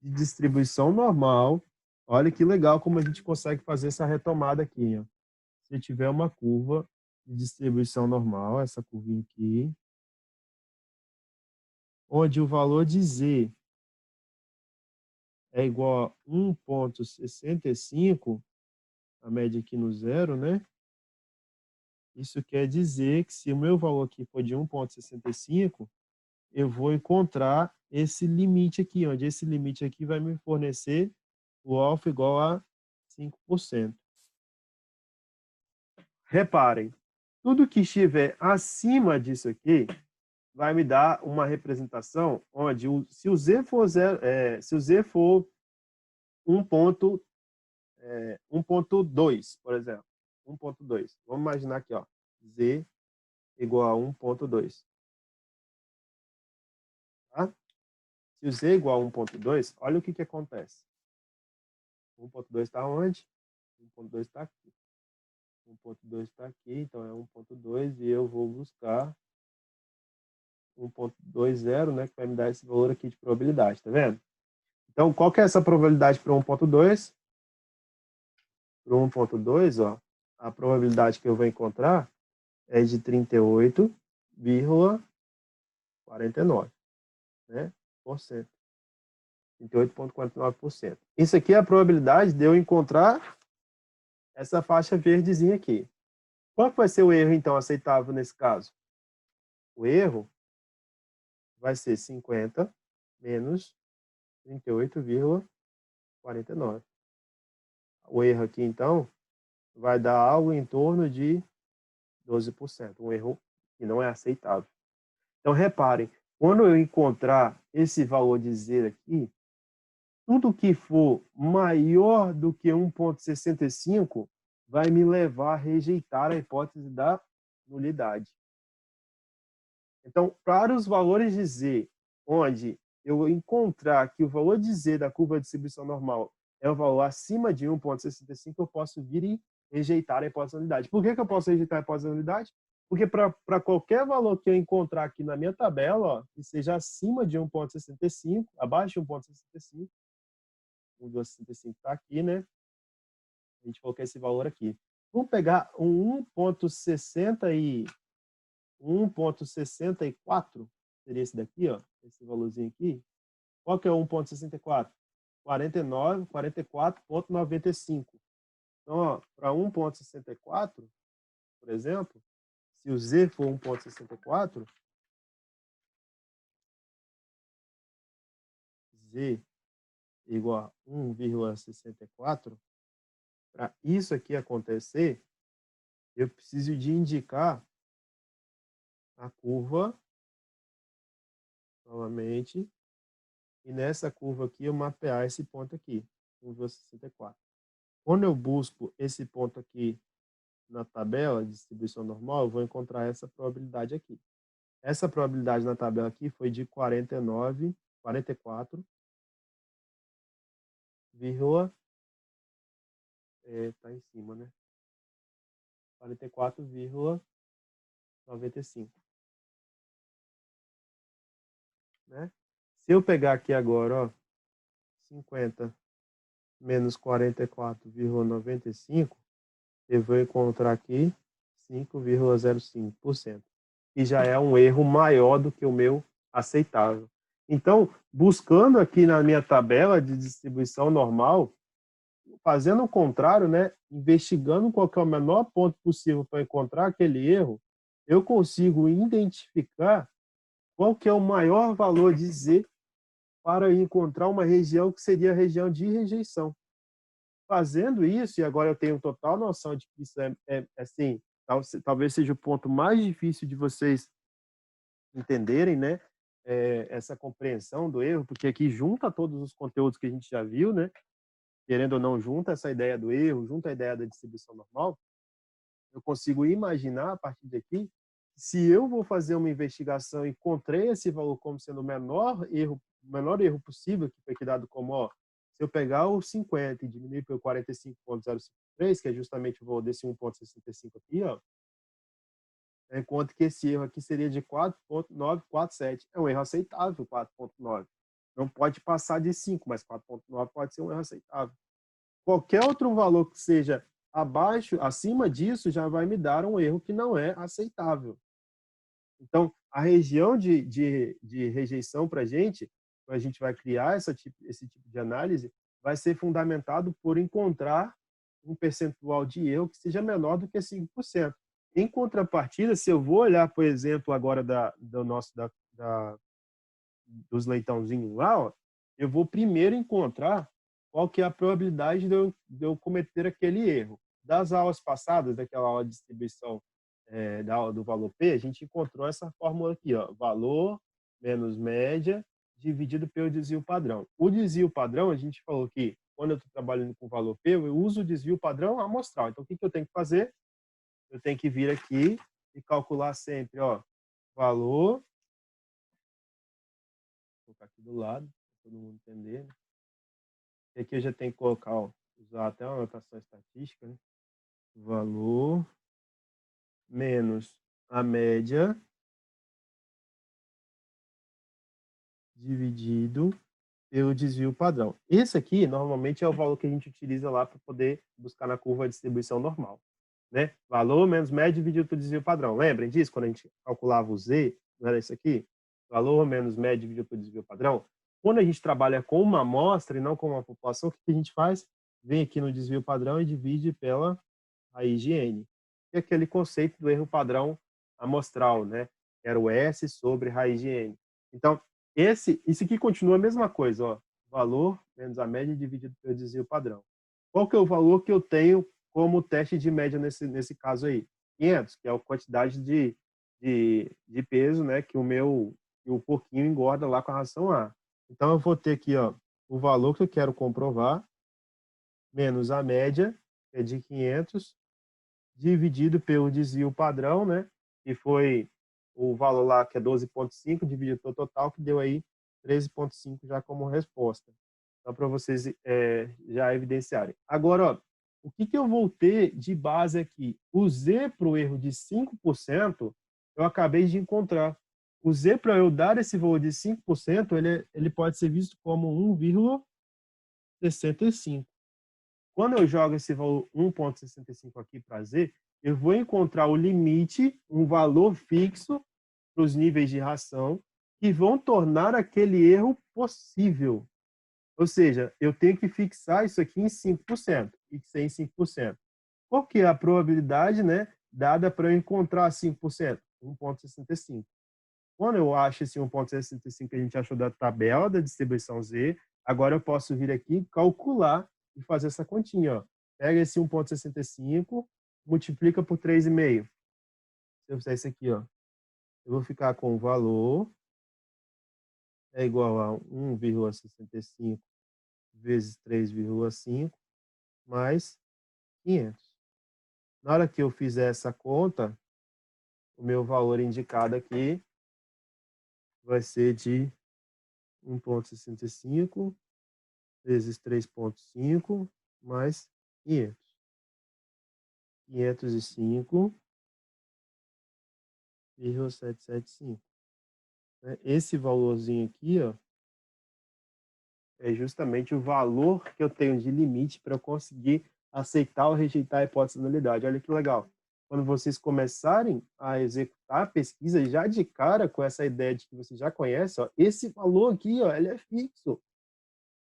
de distribuição normal, olha que legal como a gente consegue fazer essa retomada aqui. Ó. Se eu tiver uma curva de distribuição normal, essa curvinha aqui, onde o valor de Z é igual a 1,65, a média aqui no zero, né? Isso quer dizer que se o meu valor aqui for de 1,65, eu vou encontrar esse limite aqui, onde esse limite aqui vai me fornecer o alfa igual a 5%. Reparem, tudo que estiver acima disso aqui vai me dar uma representação onde, se o Z for, se o Z for 1,2, por exemplo, 1,2. Vamos imaginar aqui, ó, Z igual a 1,2. Tá? Se o Z é igual a 1,2, olha o que acontece. 1,2 está onde? 1,2 está aqui. 1,2 está aqui, então é 1,2 e eu vou buscar 1,20, né, que vai me dar esse valor aqui de probabilidade, tá vendo? Então, qual que é essa probabilidade para 1,2? Para 1,2, ó, a probabilidade que eu vou encontrar é de 38,49, né, por cento. 38,49%. Isso aqui é a probabilidade de eu encontrar essa faixa verdezinha aqui. Qual vai ser o erro, então, aceitável nesse caso? O erro vai ser 50 menos 38,49. O erro aqui, então, vai dar algo em torno de 12%. Um erro que não é aceitável. Então, reparem, quando eu encontrar esse valor de Z aqui, tudo que for maior do que 1,65 vai me levar a rejeitar a hipótese da nulidade. Então, para os valores de Z, onde eu encontrar que o valor de Z da curva de distribuição normal é um valor acima de 1,65, eu posso vir e rejeitar a hipótese da nulidade. Por que eu posso rejeitar a hipótese da nulidade? Porque para qualquer valor que eu encontrar aqui na minha tabela, ó, que seja acima de 1,65, abaixo de 1,65, 1,65 está aqui, né? A gente colocar esse valor aqui. Vamos pegar um 1,64, seria esse daqui, ó, esse valorzinho aqui. Qual que é o 1,64? 49, 44,95. Então, ó, para 1,64, por exemplo, se o Z for 1,64, Z igual a 1,64, para isso aqui acontecer, eu preciso de indicar a curva novamente, e nessa curva aqui eu mapear esse ponto aqui, 1,64. Quando eu busco esse ponto aqui na tabela de distribuição normal, eu vou encontrar essa probabilidade aqui. Essa probabilidade na tabela aqui foi de 49, 44, tá em cima, né? 44,95, né? Se eu pegar aqui agora, ó, 50 menos 44,95, eu vou encontrar aqui 5,05%, que já é um erro maior do que o meu aceitável. Então, buscando aqui na minha tabela de distribuição normal, fazendo o contrário, né, investigando qual é o menor ponto possível para encontrar aquele erro, eu consigo identificar qual que é o maior valor de Z para encontrar uma região que seria a região de rejeição. Fazendo isso, e agora eu tenho total noção de que isso assim, talvez seja o ponto mais difícil de vocês entenderem, né? Essa compreensão do erro, porque aqui junta todos os conteúdos que a gente já viu, né? Querendo ou não, junta essa ideia do erro, junta a ideia da distribuição normal. Eu consigo imaginar a partir daqui, se eu vou fazer uma investigação e encontrei esse valor como sendo o menor erro possível, que foi dado como, ó, se eu pegar o 50 e diminuir pelo 45,053, que é justamente o valor desse 1,65 aqui, ó, eu encontro que esse erro aqui seria de 4,947. É um erro aceitável, 4,9. Não pode passar de 5, mas 4,9 pode ser um erro aceitável. Qualquer outro valor que seja abaixo, acima disso, já vai me dar um erro que não é aceitável. Então, a região de rejeição para a gente vai criar esse tipo de análise, vai ser fundamentado por encontrar um percentual de erro que seja menor do que 5%. Em contrapartida, se eu vou olhar, por exemplo, agora dos leitãozinhos lá, ó, eu vou primeiro encontrar qual que é a probabilidade de eu cometer aquele erro. Das aulas passadas, daquela aula de distribuição da aula do valor P, a gente encontrou essa fórmula aqui, ó, valor menos média dividido pelo desvio padrão. O desvio padrão, a gente falou que quando eu estou trabalhando com o valor P, eu uso o desvio padrão amostral. Então, o que eu tenho que fazer? Eu tenho que vir aqui e calcular sempre, ó, valor, vou colocar aqui do lado, para todo mundo entender, né? E aqui eu já tenho que colocar, ó, usar até uma notação estatística, né? Valor menos a média dividido pelo desvio padrão. Esse aqui, normalmente, é o valor que a gente utiliza lá para poder buscar na curva de distribuição normal, né? Valor menos média dividido pelo desvio padrão. Lembrem disso? Quando a gente calculava o Z, não era isso aqui? Valor menos média dividido pelo desvio padrão. Quando a gente trabalha com uma amostra e não com uma população, o que a gente faz? Vem aqui no desvio padrão e divide pela raiz de N. E aquele conceito do erro padrão amostral, né? Era o S sobre raiz de N. Então, isso aqui continua a mesma coisa, ó. Valor menos a média dividido pelo desvio padrão. Qual que é o valor que eu tenho como teste de média nesse caso aí? 500, que é a quantidade de peso, né, que o porquinho engorda lá com a ração A. Então, eu vou ter aqui, ó, o valor que eu quero comprovar, menos a média, que é de 500, dividido pelo desvio padrão, né, que foi o valor lá, que é 12,5, dividido pelo total, que deu aí 13,5 já como resposta. Então, para vocês já evidenciarem. Agora, ó, o que eu vou ter de base aqui? O Z para o erro de 5%, eu acabei de encontrar. O Z, para eu dar esse valor de 5%, ele pode ser visto como 1,65. Quando eu jogo esse valor 1,65 aqui para Z, eu vou encontrar o limite, um valor fixo para os níveis de ração que vão tornar aquele erro possível. Ou seja, eu tenho que fixar isso aqui em 5%, fixei em 5%. Qual que é a probabilidade, né, dada para eu encontrar 5%? 1,65. Quando eu acho esse 1,65 que a gente achou da tabela da distribuição Z, agora eu posso vir aqui calcular e fazer essa continha. Ó. Pega esse 1,65, multiplica por 3,5. Se eu fizer isso aqui, ó, eu vou ficar com o valor é igual a 1,65 vezes 3,5 mais 500. Na hora que eu fizer essa conta, o meu valor indicado aqui vai ser de 1,65 vezes 3,5 mais 500. 505,775. Esse valorzinho aqui, ó, é justamente o valor que eu tenho de limite para eu conseguir aceitar ou rejeitar a hipótese da nulidade. Olha que legal. Quando vocês começarem a executar a pesquisa, já de cara com essa ideia de que você já conhece, ó, esse valor aqui, ó, ele é fixo.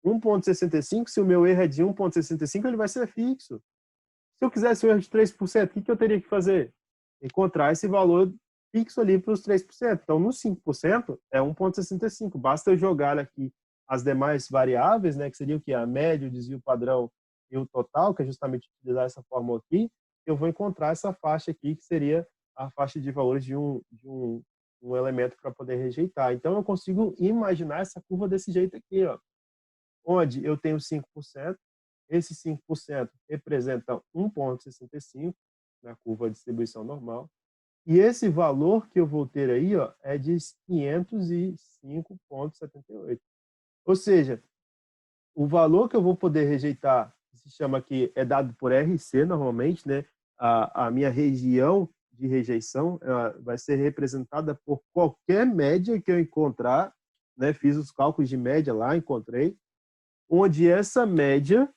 1,65, se o meu erro é de 1,65, ele vai ser fixo. Se eu quisesse um erro de 3%, o que eu teria que fazer? Encontrar esse valor fixo ali para os 3%. Então, no 5% é 1,65. Basta eu jogar aqui as demais variáveis, né, que seriam o quê? A média, o desvio padrão e o total, que é justamente utilizar essa fórmula aqui, eu vou encontrar essa faixa aqui, que seria a faixa de valores de um elemento para poder rejeitar. Então, eu consigo imaginar essa curva desse jeito aqui, ó, onde eu tenho 5%, esses 5% representam 1,65 na curva de distribuição normal, e esse valor que eu vou ter aí, ó, é de 505,78. Ou seja, o valor que eu vou poder rejeitar, que se chama aqui, é dado por RC normalmente, né? A minha região de rejeição vai ser representada por qualquer média que eu encontrar, né? Fiz os cálculos de média lá, encontrei, onde essa média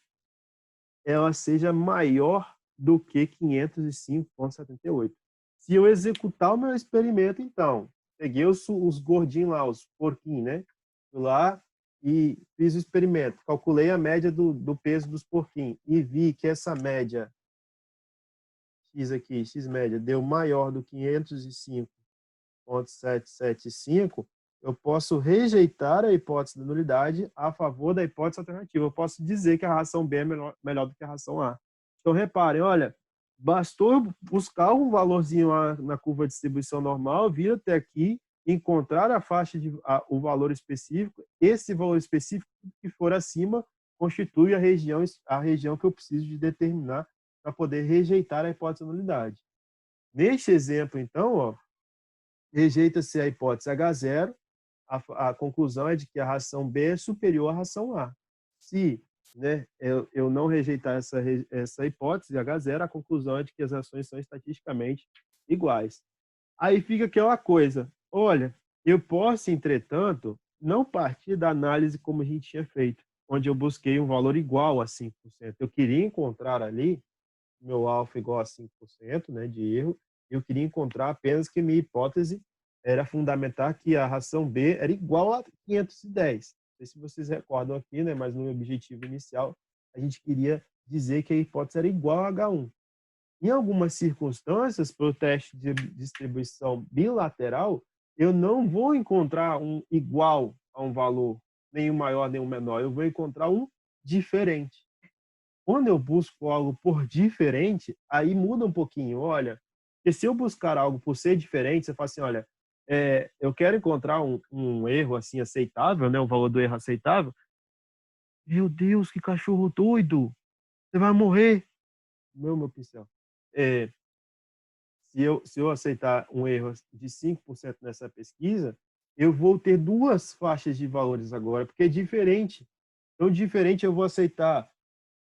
ela seja maior do que 505,78. Se eu executar o meu experimento, então, peguei os gordinhos lá, os porquinhos, né? Fui lá e fiz o experimento, calculei a média do peso dos porquinhos e vi que essa média, X aqui, X média, deu maior do que 505,775, eu posso rejeitar a hipótese da nulidade a favor da hipótese alternativa. Eu posso dizer que a ração B é melhor do que a ração A. Então, reparem, olha, bastou buscar um valorzinho na curva de distribuição normal, vir até aqui, encontrar a faixa o valor específico, esse valor específico que for acima constitui a região que eu preciso de determinar para poder rejeitar a hipótese da nulidade. Neste exemplo, então, ó, rejeita-se a hipótese H0, a conclusão é de que a ração B é superior à ração A. Se, né, eu não rejeitar essa hipótese H0, a conclusão é de que as ações são estatisticamente iguais. Aí fica aquela coisa, olha, eu posso, entretanto, não partir da análise como a gente tinha feito, onde eu busquei um valor igual a 5%. Eu queria encontrar ali meu alfa igual a 5%, né, de erro, eu queria encontrar apenas que minha hipótese era fundamentar que a ração B era igual a 510. Não sei se vocês recordam aqui, né, mas no objetivo inicial, a gente queria dizer que a hipótese era igual a H1. Em algumas circunstâncias, para o teste de distribuição bilateral, eu não vou encontrar um igual a um valor, nem um maior, nem um menor, eu vou encontrar um diferente. Quando eu busco algo por diferente, aí muda um pouquinho. Olha, porque se eu buscar algo por ser diferente, você fala assim, olha, eu quero encontrar um erro assim aceitável, né, o valor do erro aceitável. Meu Deus, que cachorro doido! Você vai morrer! Meu pincel. É, se eu aceitar um erro de 5% nessa pesquisa, eu vou ter duas faixas de valores agora, porque é diferente. Então, diferente eu vou aceitar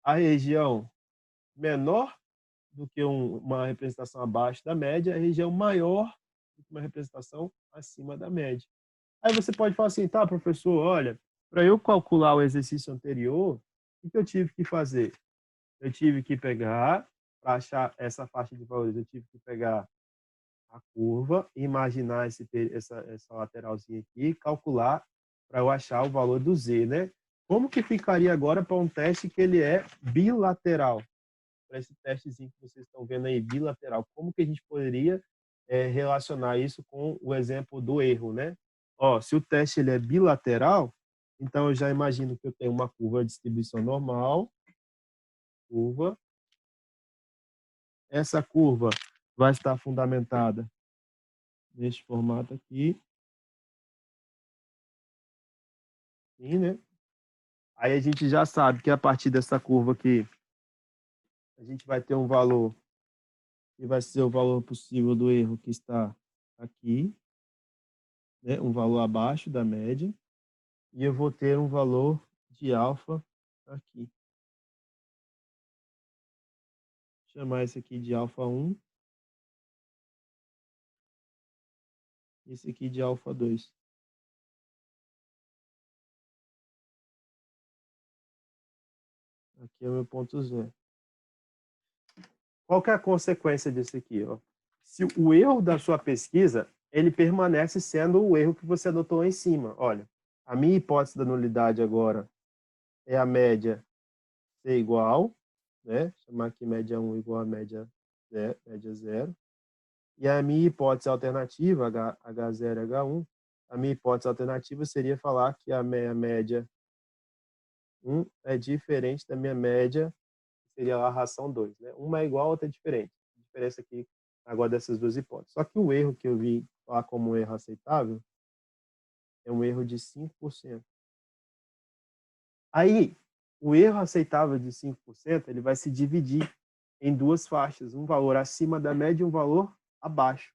a região menor do que uma representação abaixo da média, a região maior do que uma representação acima da média. Aí você pode falar assim, tá, professor, olha, para eu calcular o exercício anterior, o que eu tive que fazer? Eu tive que pegar, para achar essa faixa de valores, eu tive que pegar a curva, imaginar essa lateralzinha aqui, calcular para eu achar o valor do Z, né? Como que ficaria agora para um teste que ele é bilateral? Para esse testezinho que vocês estão vendo aí, bilateral, como que a gente poderia relacionar isso com o exemplo do erro, né? Ó, se o teste ele é bilateral, então eu já imagino que eu tenho uma curva de distribuição normal, curva. Essa curva vai estar fundamentada neste formato aqui, assim, né? Aí a gente já sabe que a partir dessa curva aqui, a gente vai ter um valor que vai ser o valor possível do erro que está aqui, né? Um valor abaixo da média, e eu vou ter um valor de alfa aqui. Vou chamar esse aqui de alfa 1, esse aqui de alfa 2. Aqui é o meu ponto zero. Qual que é a consequência disso aqui? Ó? Se o erro da sua pesquisa, ele permanece sendo o erro que você adotou em cima. Olha, a minha hipótese da nulidade agora é a média ser igual, né? Chamar aqui média 1 igual a média 0. E a minha hipótese alternativa, H0 e H1, a minha hipótese alternativa seria falar que a minha média 1 é diferente da minha média, que seria a ração 2. Né? Uma é igual, a outra é diferente. A diferença aqui, agora, dessas duas hipóteses. Só que o erro que eu vi falar como um erro aceitável é um erro de 5%. Aí, o erro aceitável de 5%, ele vai se dividir em duas faixas, um valor acima da média e um valor abaixo.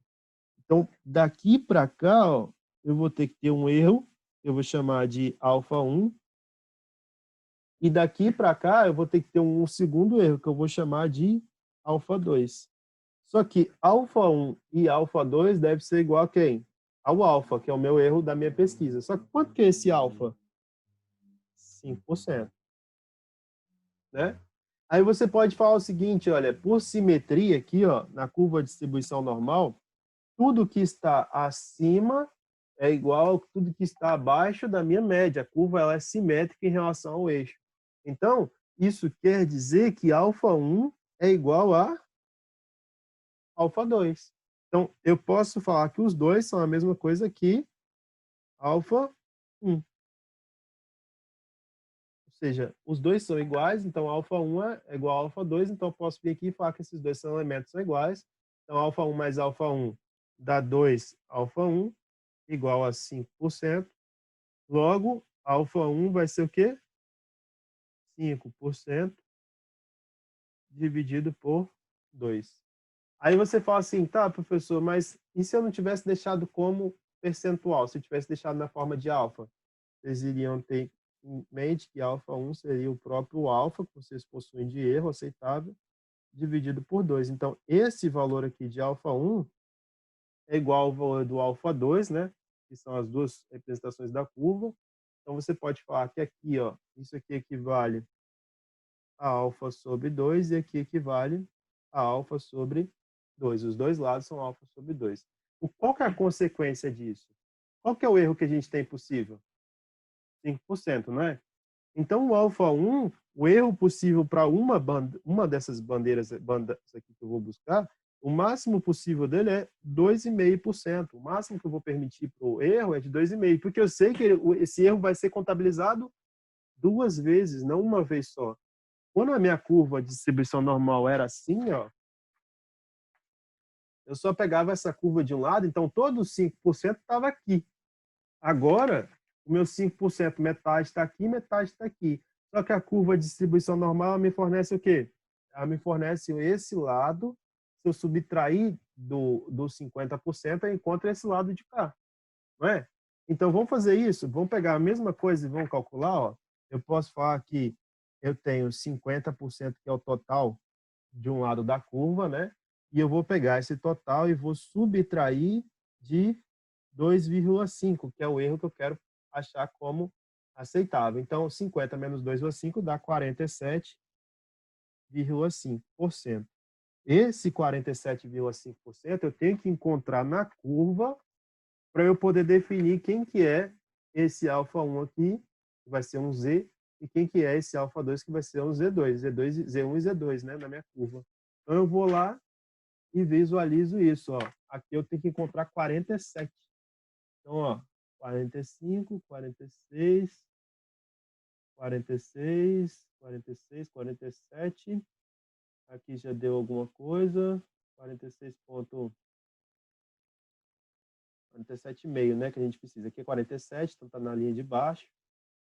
Então, daqui para cá, ó, eu vou ter que ter um erro, eu vou chamar de alfa 1, e daqui para cá eu vou ter que ter um segundo erro, que eu vou chamar de alfa 2. Só que alfa 1 e alfa 2 deve ser igual a quem? Ao alfa, que é o meu erro da minha pesquisa. Só que quanto que é esse alfa? 5%. Né? Aí você pode falar o seguinte, olha, por simetria aqui, ó, na curva de distribuição normal, tudo que está acima é igual a tudo que está abaixo da minha média. A curva ela é simétrica em relação ao eixo. Então, isso quer dizer que alfa 1 é igual a alfa 2. Então, eu posso falar que os dois são a mesma coisa que alfa 1. Ou seja, os dois são iguais, então alfa 1 é igual a alfa 2, então eu posso vir aqui e falar que esses dois são elementos são iguais. Então, alfa 1 mais alfa 1 dá 2 alfa 1, igual a 5%. Logo, alfa 1 vai ser o quê? 5% dividido por 2. Aí você fala assim, tá, professor, mas e se eu não tivesse deixado como percentual? Se eu tivesse deixado na forma de alfa? Vocês iriam ter em mente que alfa 1 seria o próprio alfa que vocês possuem de erro aceitável, dividido por 2. Então, esse valor aqui de alfa 1 é igual ao valor do alfa 2, né? Que são as duas representações da curva. Então, você pode falar que aqui, ó, isso aqui equivale a alfa sobre 2 e aqui equivale a alfa sobre 2. Os dois lados são alfa sobre 2. Qual que é a consequência disso? Qual que é o erro que a gente tem possível? 5%, não é? Então, o alfa 1, o erro possível para uma dessas bandas aqui que eu vou buscar, o máximo possível dele é 2,5%. O máximo que eu vou permitir para o erro é de 2,5%, porque eu sei que esse erro vai ser contabilizado duas vezes, não uma vez só. Quando a minha curva de distribuição normal era assim, ó, eu só pegava essa curva de um lado, então todo os 5% estava aqui. Agora, o meu 5%, metade está aqui, metade está aqui. Só que a curva de distribuição normal me fornece o quê? Ela me fornece esse lado. Se eu subtrair do 50%, eu encontro esse lado de cá. Não é? Então, vamos fazer isso? Vamos pegar a mesma coisa e vamos calcular? Ó. Eu posso falar que eu tenho 50%, que é o total de um lado da curva, né? E eu vou pegar esse total e vou subtrair de 2,5, que é o erro que eu quero achar como aceitável. Então, 50 menos 2,5 dá 47,5%. Esse 47,5% eu tenho que encontrar na curva para eu poder definir quem que é esse alfa 1 aqui, que vai ser um Z, e quem que é esse alfa 2, que vai ser um Z2, Z1 e Z2, né, na minha curva. Então, eu vou lá e visualizo isso. Ó. Aqui eu tenho que encontrar 47. Então, ó, 45, 46, 46, 46, 47. Aqui já deu alguma coisa. 47,5, né, que a gente precisa. Aqui é 47, então tá na linha de baixo.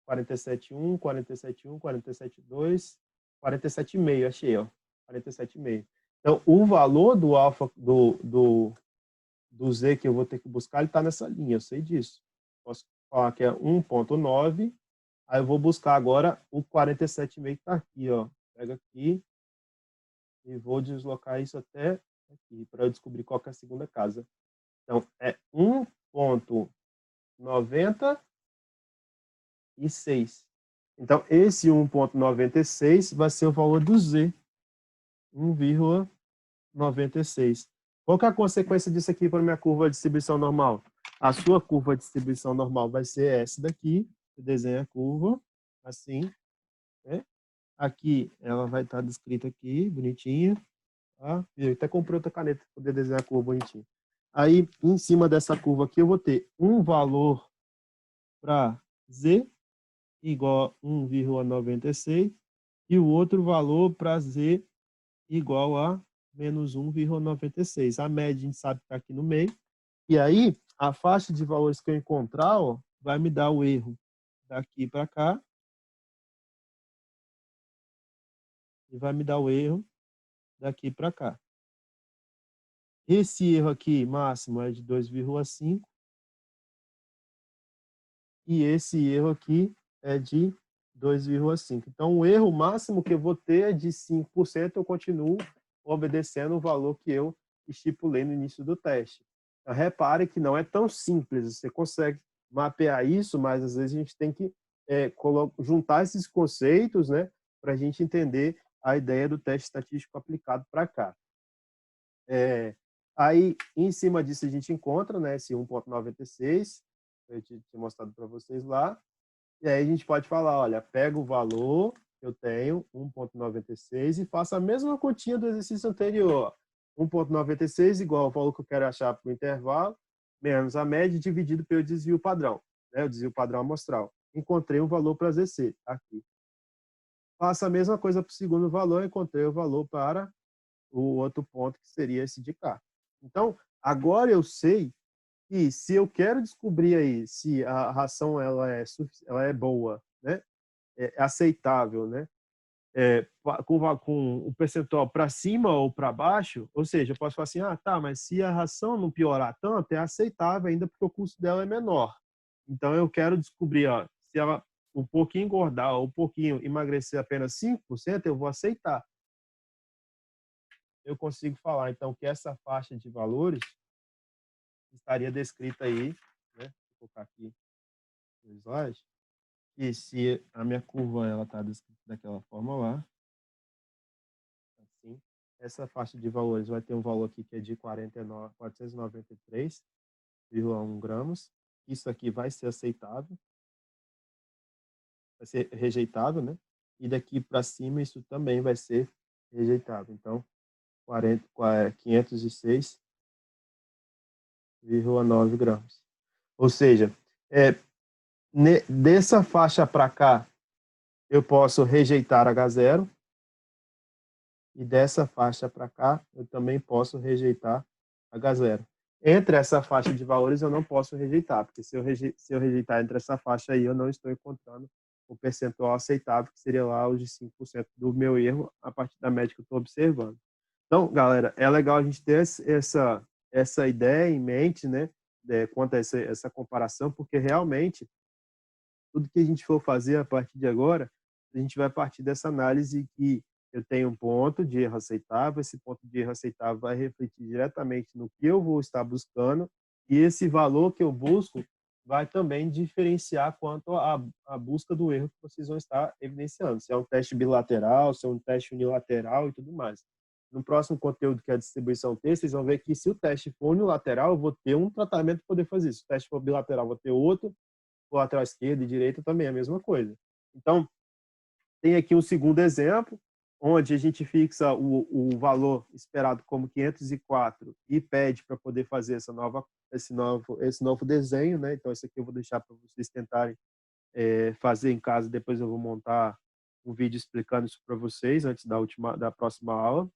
47,1, 47,1, 47,2, 47,5, achei, ó. 47,5. Então, o valor do alfa, do Z que eu vou ter que buscar, ele está nessa linha, eu sei disso. Posso falar que é 1,9, aí eu vou buscar agora o 47,5 que está aqui, ó. Pega aqui e vou deslocar isso até aqui, para eu descobrir qual que é a segunda casa. Então, é 1,96. Então, esse 1,96 vai ser o valor do Z, 1,96. Qual que é a consequência disso aqui para a minha curva de distribuição normal? A sua curva de distribuição normal vai ser essa daqui. Você desenha a curva, assim, né? Aqui, ela vai estar descrita aqui, bonitinha. Tá? Eu até comprei outra caneta para poder desenhar a curva bonitinha. Aí, em cima dessa curva aqui, eu vou ter um valor para Z, igual a 1,96, e o outro valor para Z igual a menos 1,96. A média a gente sabe que está aqui no meio. E aí, a faixa de valores que eu encontrar, ó, vai me dar o erro daqui para cá. E vai me dar o erro daqui para cá. Esse erro aqui, máximo, é de 2,5. E esse erro aqui é de 2,5. Então, o erro máximo que eu vou ter é de 5%, eu continuo obedecendo o valor que eu estipulei no início do teste. Então, repare que não é tão simples, você consegue mapear isso, mas às vezes a gente tem que juntar esses conceitos, né, para a gente entender a ideia do teste estatístico aplicado para cá. Aí, em cima disso, a gente encontra, né, esse 1,96, eu tinha mostrado para vocês lá, e aí a gente pode falar, olha, pega o valor que eu tenho, 1,96, e faça a mesma continha do exercício anterior. 1,96 igual ao valor que eu quero achar para o intervalo, menos a média dividido pelo desvio padrão, né, o desvio padrão amostral. Encontrei um valor para ZC, aqui. Faça a mesma coisa para o segundo valor, encontrei o valor para o outro ponto, que seria esse de cá. Então, agora eu sei que se eu quero descobrir aí se a ração ela é boa, né? É aceitável, né? Com o percentual para cima ou para baixo, ou seja, eu posso falar assim, tá, mas se a ração não piorar tanto, é aceitável ainda porque o custo dela é menor. Então, eu quero descobrir, ó, se ela um pouquinho engordar ou um pouquinho emagrecer apenas 5%, eu vou aceitar. Eu consigo falar, então, que essa faixa de valores estaria descrita aí, né? Vou colocar aqui no slide, e se a minha curva ela está descrita daquela forma lá, assim, essa faixa de valores vai ter um valor aqui que é de 493,1 gramas. Isso aqui vai ser aceitável, vai ser rejeitado, né? E daqui para cima isso também vai ser rejeitado. Então, 506,9 gramas. Ou seja, dessa faixa para cá, eu posso rejeitar H0, e dessa faixa para cá, eu também posso rejeitar H0. Entre essa faixa de valores, eu não posso rejeitar, porque se eu rejeitar entre essa faixa aí, eu não estou encontrando o percentual aceitável, que seria lá os de 5% do meu erro, a partir da média que eu estou observando. Então, galera, é legal a gente ter essa ideia em mente, né, quanto a essa comparação, porque realmente, tudo que a gente for fazer a partir de agora, a gente vai partir dessa análise que eu tenho um ponto de erro aceitável, esse ponto de erro aceitável vai refletir diretamente no que eu vou estar buscando, e esse valor que eu busco vai também diferenciar quanto à busca do erro que vocês vão estar evidenciando, se é um teste bilateral, se é um teste unilateral e tudo mais. No próximo conteúdo, que é a distribuição T, vocês vão ver que se o teste for unilateral, eu vou ter um tratamento para poder fazer isso. Se o teste for bilateral, eu vou ter outro, o lateral esquerda e direita também é a mesma coisa. Então, tem aqui um segundo exemplo, onde a gente fixa o valor esperado como 504 e pede para poder fazer esse novo desenho, né? Então, esse aqui eu vou deixar para vocês tentarem fazer em casa, depois eu vou montar um vídeo explicando isso para vocês, antes da próxima aula.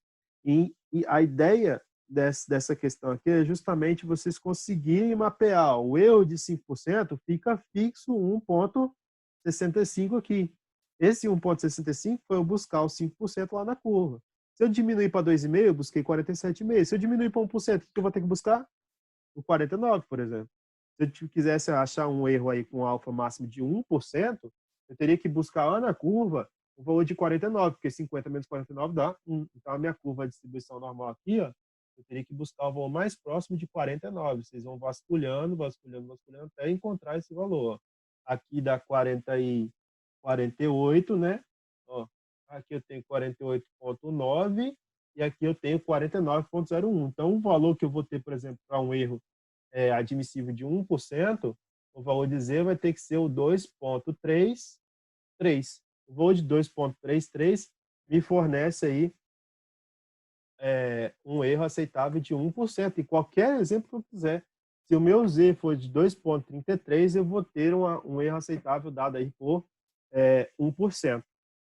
E a ideia dessa questão aqui é justamente vocês conseguirem mapear o erro de 5%, fica fixo 1,65 aqui. Esse 1,65 foi eu buscar os 5% lá na curva. Se eu diminuir para 2,5, eu busquei 47,5. Se eu diminuir para 1%, o que eu vou ter que buscar? O 49, por exemplo. Se eu quisesse achar um erro aí com alfa máximo de 1%, eu teria que buscar lá na curva o valor de 49, porque 50 menos 49 dá 1. Então, a minha curva de distribuição normal aqui, ó, eu teria que buscar o valor mais próximo de 49. Vocês vão vasculhando, vasculhando, vasculhando, até encontrar esse valor. Aqui dá 48, né? Ó, aqui eu tenho 48,9 e aqui eu tenho 49,01. Então, o valor que eu vou ter, por exemplo, para um erro admissível de 1%, o valor de Z vai ter que ser o 2,33. O valor de 2,33 me fornece aí um erro aceitável de 1%. E qualquer exemplo que eu quiser, se o meu Z for de 2,33, eu vou ter um erro aceitável dado aí por 1%.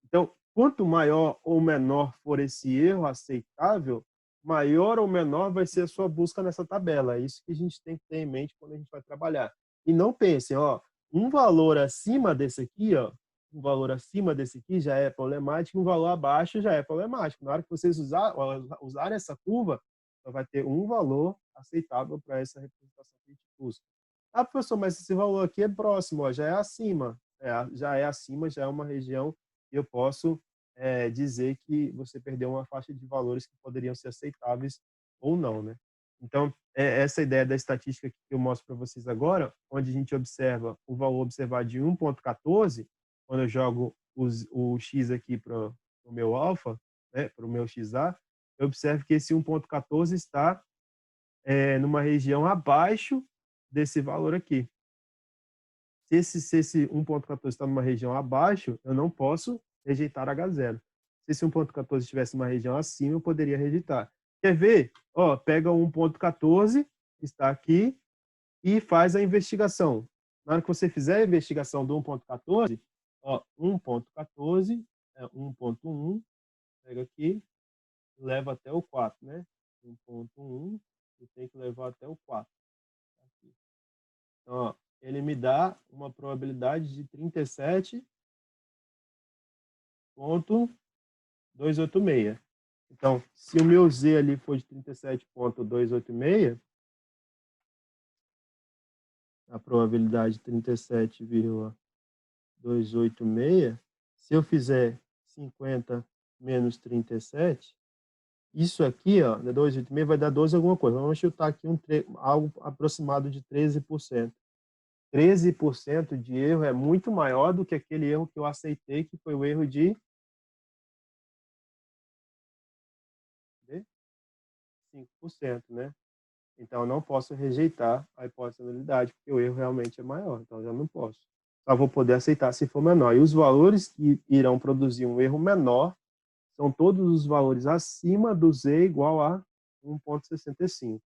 Então, quanto maior ou menor for esse erro aceitável, maior ou menor vai ser a sua busca nessa tabela. É isso que a gente tem que ter em mente quando a gente vai trabalhar. E não pensem, ó, um valor acima desse aqui, ó, um valor acima desse aqui já é problemático, um valor abaixo já é problemático. Na hora que vocês usarem essa curva, só vai ter um valor aceitável para essa representação que a gente busca. Ah, professor, mas esse valor aqui é próximo, ó, já é acima. Já é acima, já é uma região que eu posso dizer que você perdeu uma faixa de valores que poderiam ser aceitáveis ou não, né? Então, essa ideia da estatística que eu mostro para vocês agora, onde a gente observa o valor observado de 1,14, quando eu jogo o x aqui para o meu alfa, né, para o meu xa, eu observo que esse 1,14 está numa região abaixo desse valor aqui. Se esse 1,14 está numa região abaixo, eu não posso rejeitar H0. Se esse 1,14 estivesse numa região acima, eu poderia rejeitar. Quer ver? Ó, pega o 1,14, está aqui, e faz a investigação. Na hora que você fizer a investigação do 1,14, ó, 1,14 é 1,1, pega aqui, leva até o 4, né? 1,1 e tem que levar até o 4. Aqui. Então, ó, ele me dá uma probabilidade de 37,286. Então, se o meu Z ali for de 37,286, a probabilidade de 37,286, se eu fizer 50 menos 37, isso aqui, ó, 286 vai dar 12 alguma coisa. Vamos chutar aqui algo aproximado de 13%. 13% de erro é muito maior do que aquele erro que eu aceitei, que foi o erro de 5%, né? Então, eu não posso rejeitar a hipótese de nulidade, porque o erro realmente é maior, então eu já não posso. Só vou poder aceitar se for menor. E os valores que irão produzir um erro menor são todos os valores acima do Z igual a 1,65.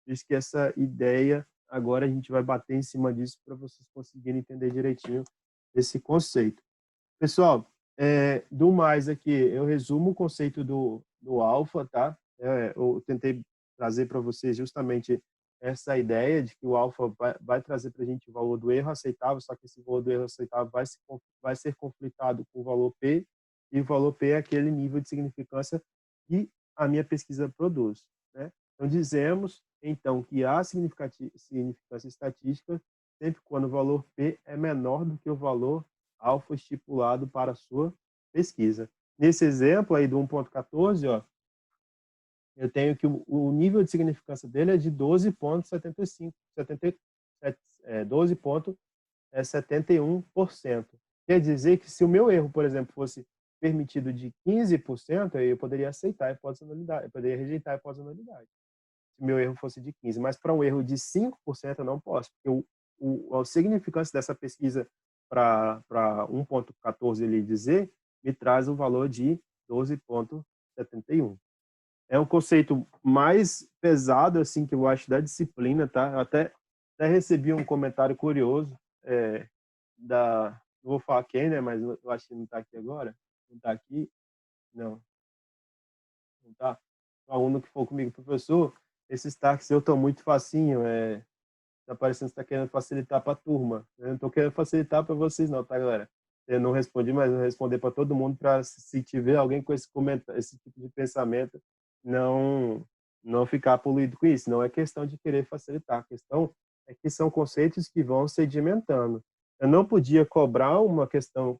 Diz que essa ideia, agora a gente vai bater em cima disso para vocês conseguirem entender direitinho esse conceito. Pessoal, do mais aqui, eu resumo o conceito do alfa, tá? Eu tentei trazer para vocês justamente essa ideia de que o alfa vai trazer para a gente o valor do erro aceitável, só que esse valor do erro aceitável vai ser conflitado com o valor P, e o valor P é aquele nível de significância que a minha pesquisa produz, né? Então, dizemos, então, que há significância estatística sempre quando o valor P é menor do que o valor alfa estipulado para a sua pesquisa. Nesse exemplo aí do 1,14, ó, eu tenho que o nível de significância dele é de 12,75, 12,71%. Quer dizer que se o meu erro, por exemplo, fosse permitido de 15%, eu poderia aceitar a hipótese de nulidade, eu poderia rejeitar a hipótese de nulidade. Se o meu erro fosse de 15%, mas para um erro de 5% eu não posso, porque a significância dessa pesquisa para 1,14 ele dizer me traz o valor de 12,71. É um conceito mais pesado assim que eu acho da disciplina, tá? Eu até recebi um comentário curioso não vou falar quem, né? Mas eu acho que não está aqui agora. Não está aqui? Não. Não está? O aluno que for comigo, professor, esses taques eu estou muito facinho, tá parecendo que está querendo facilitar para a turma. Eu não estou querendo facilitar para vocês não, tá, galera? Eu não respondi, mas eu vou responder para todo mundo para se tiver alguém com esse comentário, esse tipo de pensamento, não ficar poluído com isso. Não é questão de querer facilitar, a questão é que são conceitos que vão sedimentando. Eu não podia cobrar uma questão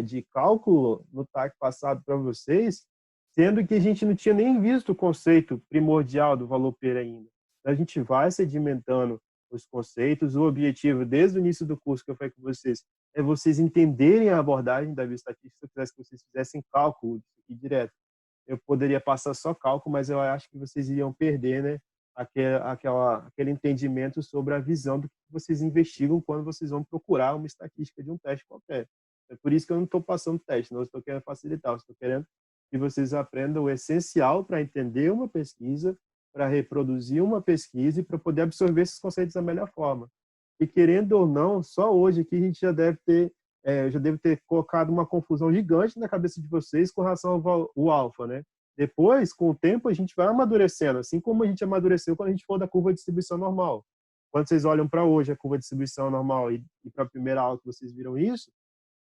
de cálculo no TAC passado para vocês, sendo que a gente não tinha nem visto o conceito primordial do valor per ainda. Então, a gente vai sedimentando os conceitos. O objetivo, desde o início do curso que eu falei com vocês, é vocês entenderem a abordagem da bioestatística. Se eu quisesse que vocês fizessem cálculo direto, eu poderia passar só cálculo, mas eu acho que vocês iriam perder, né, aquele entendimento sobre a visão do que vocês investigam quando vocês vão procurar uma estatística de um teste qualquer. É por isso que eu não estou passando teste, não estou querendo facilitar, eu estou querendo que vocês aprendam o essencial para entender uma pesquisa, para reproduzir uma pesquisa e para poder absorver esses conceitos da melhor forma. E querendo ou não, só hoje aqui a gente já deve ter colocado uma confusão gigante na cabeça de vocês com relação ao alfa, né? Depois, com o tempo, a gente vai amadurecendo, assim como a gente amadureceu quando a gente for da curva de distribuição normal. Quando vocês olham para hoje a curva de distribuição normal e para a primeira aula que vocês viram isso,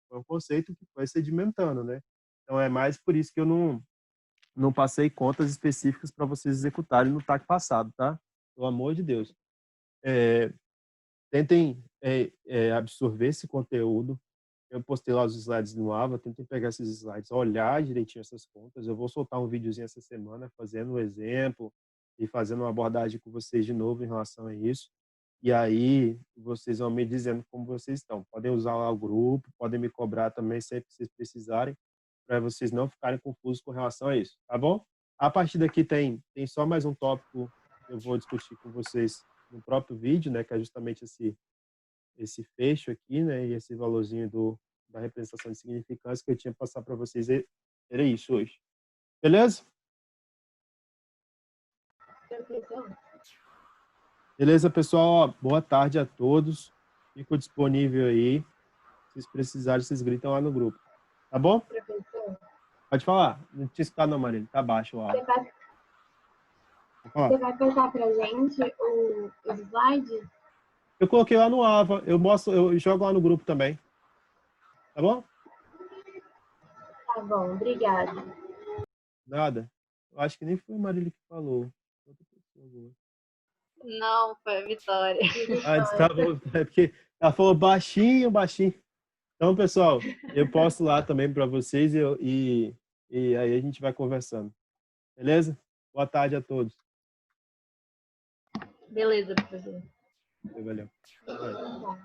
foi um conceito que foi sedimentando, né? Então é mais por isso que eu não passei contas específicas para vocês executarem no TAC passado, tá? Pelo amor de Deus. Tentem absorver esse conteúdo. Eu postei lá os slides no Ava, tentem pegar esses slides, olhar direitinho essas contas. Eu vou soltar um videozinho essa semana fazendo um exemplo e fazendo uma abordagem com vocês de novo em relação a isso. E aí vocês vão me dizendo como vocês estão. Podem usar lá o grupo, podem me cobrar também sempre que vocês precisarem, para vocês não ficarem confusos com relação a isso, tá bom? A partir daqui tem só mais um tópico que eu vou discutir com vocês no próprio vídeo, né, que é justamente esse fecho aqui, né, e esse valorzinho da representação de significância que eu tinha que passar para vocês. Era isso hoje. Beleza? Beleza, pessoal? Boa tarde a todos. Fico disponível aí. Se vocês precisarem, vocês gritam lá no grupo. Tá bom? Professor, Pode falar. Não tinha escutado não, Marília. Tá baixo o áudio. Você vai passar pra gente os slides? Eu coloquei lá no Ava. Eu jogo lá no grupo também. Tá bom? Tá bom, obrigada. Nada. Eu acho que nem foi a Marília que falou. Outra pessoa agora. Não, foi a Vitória. Tá bom. É porque ela falou baixinho, baixinho. Então, pessoal, eu posto lá também para vocês e aí a gente vai conversando. Beleza? Boa tarde a todos. Beleza, professor. Valeu. Tá bom.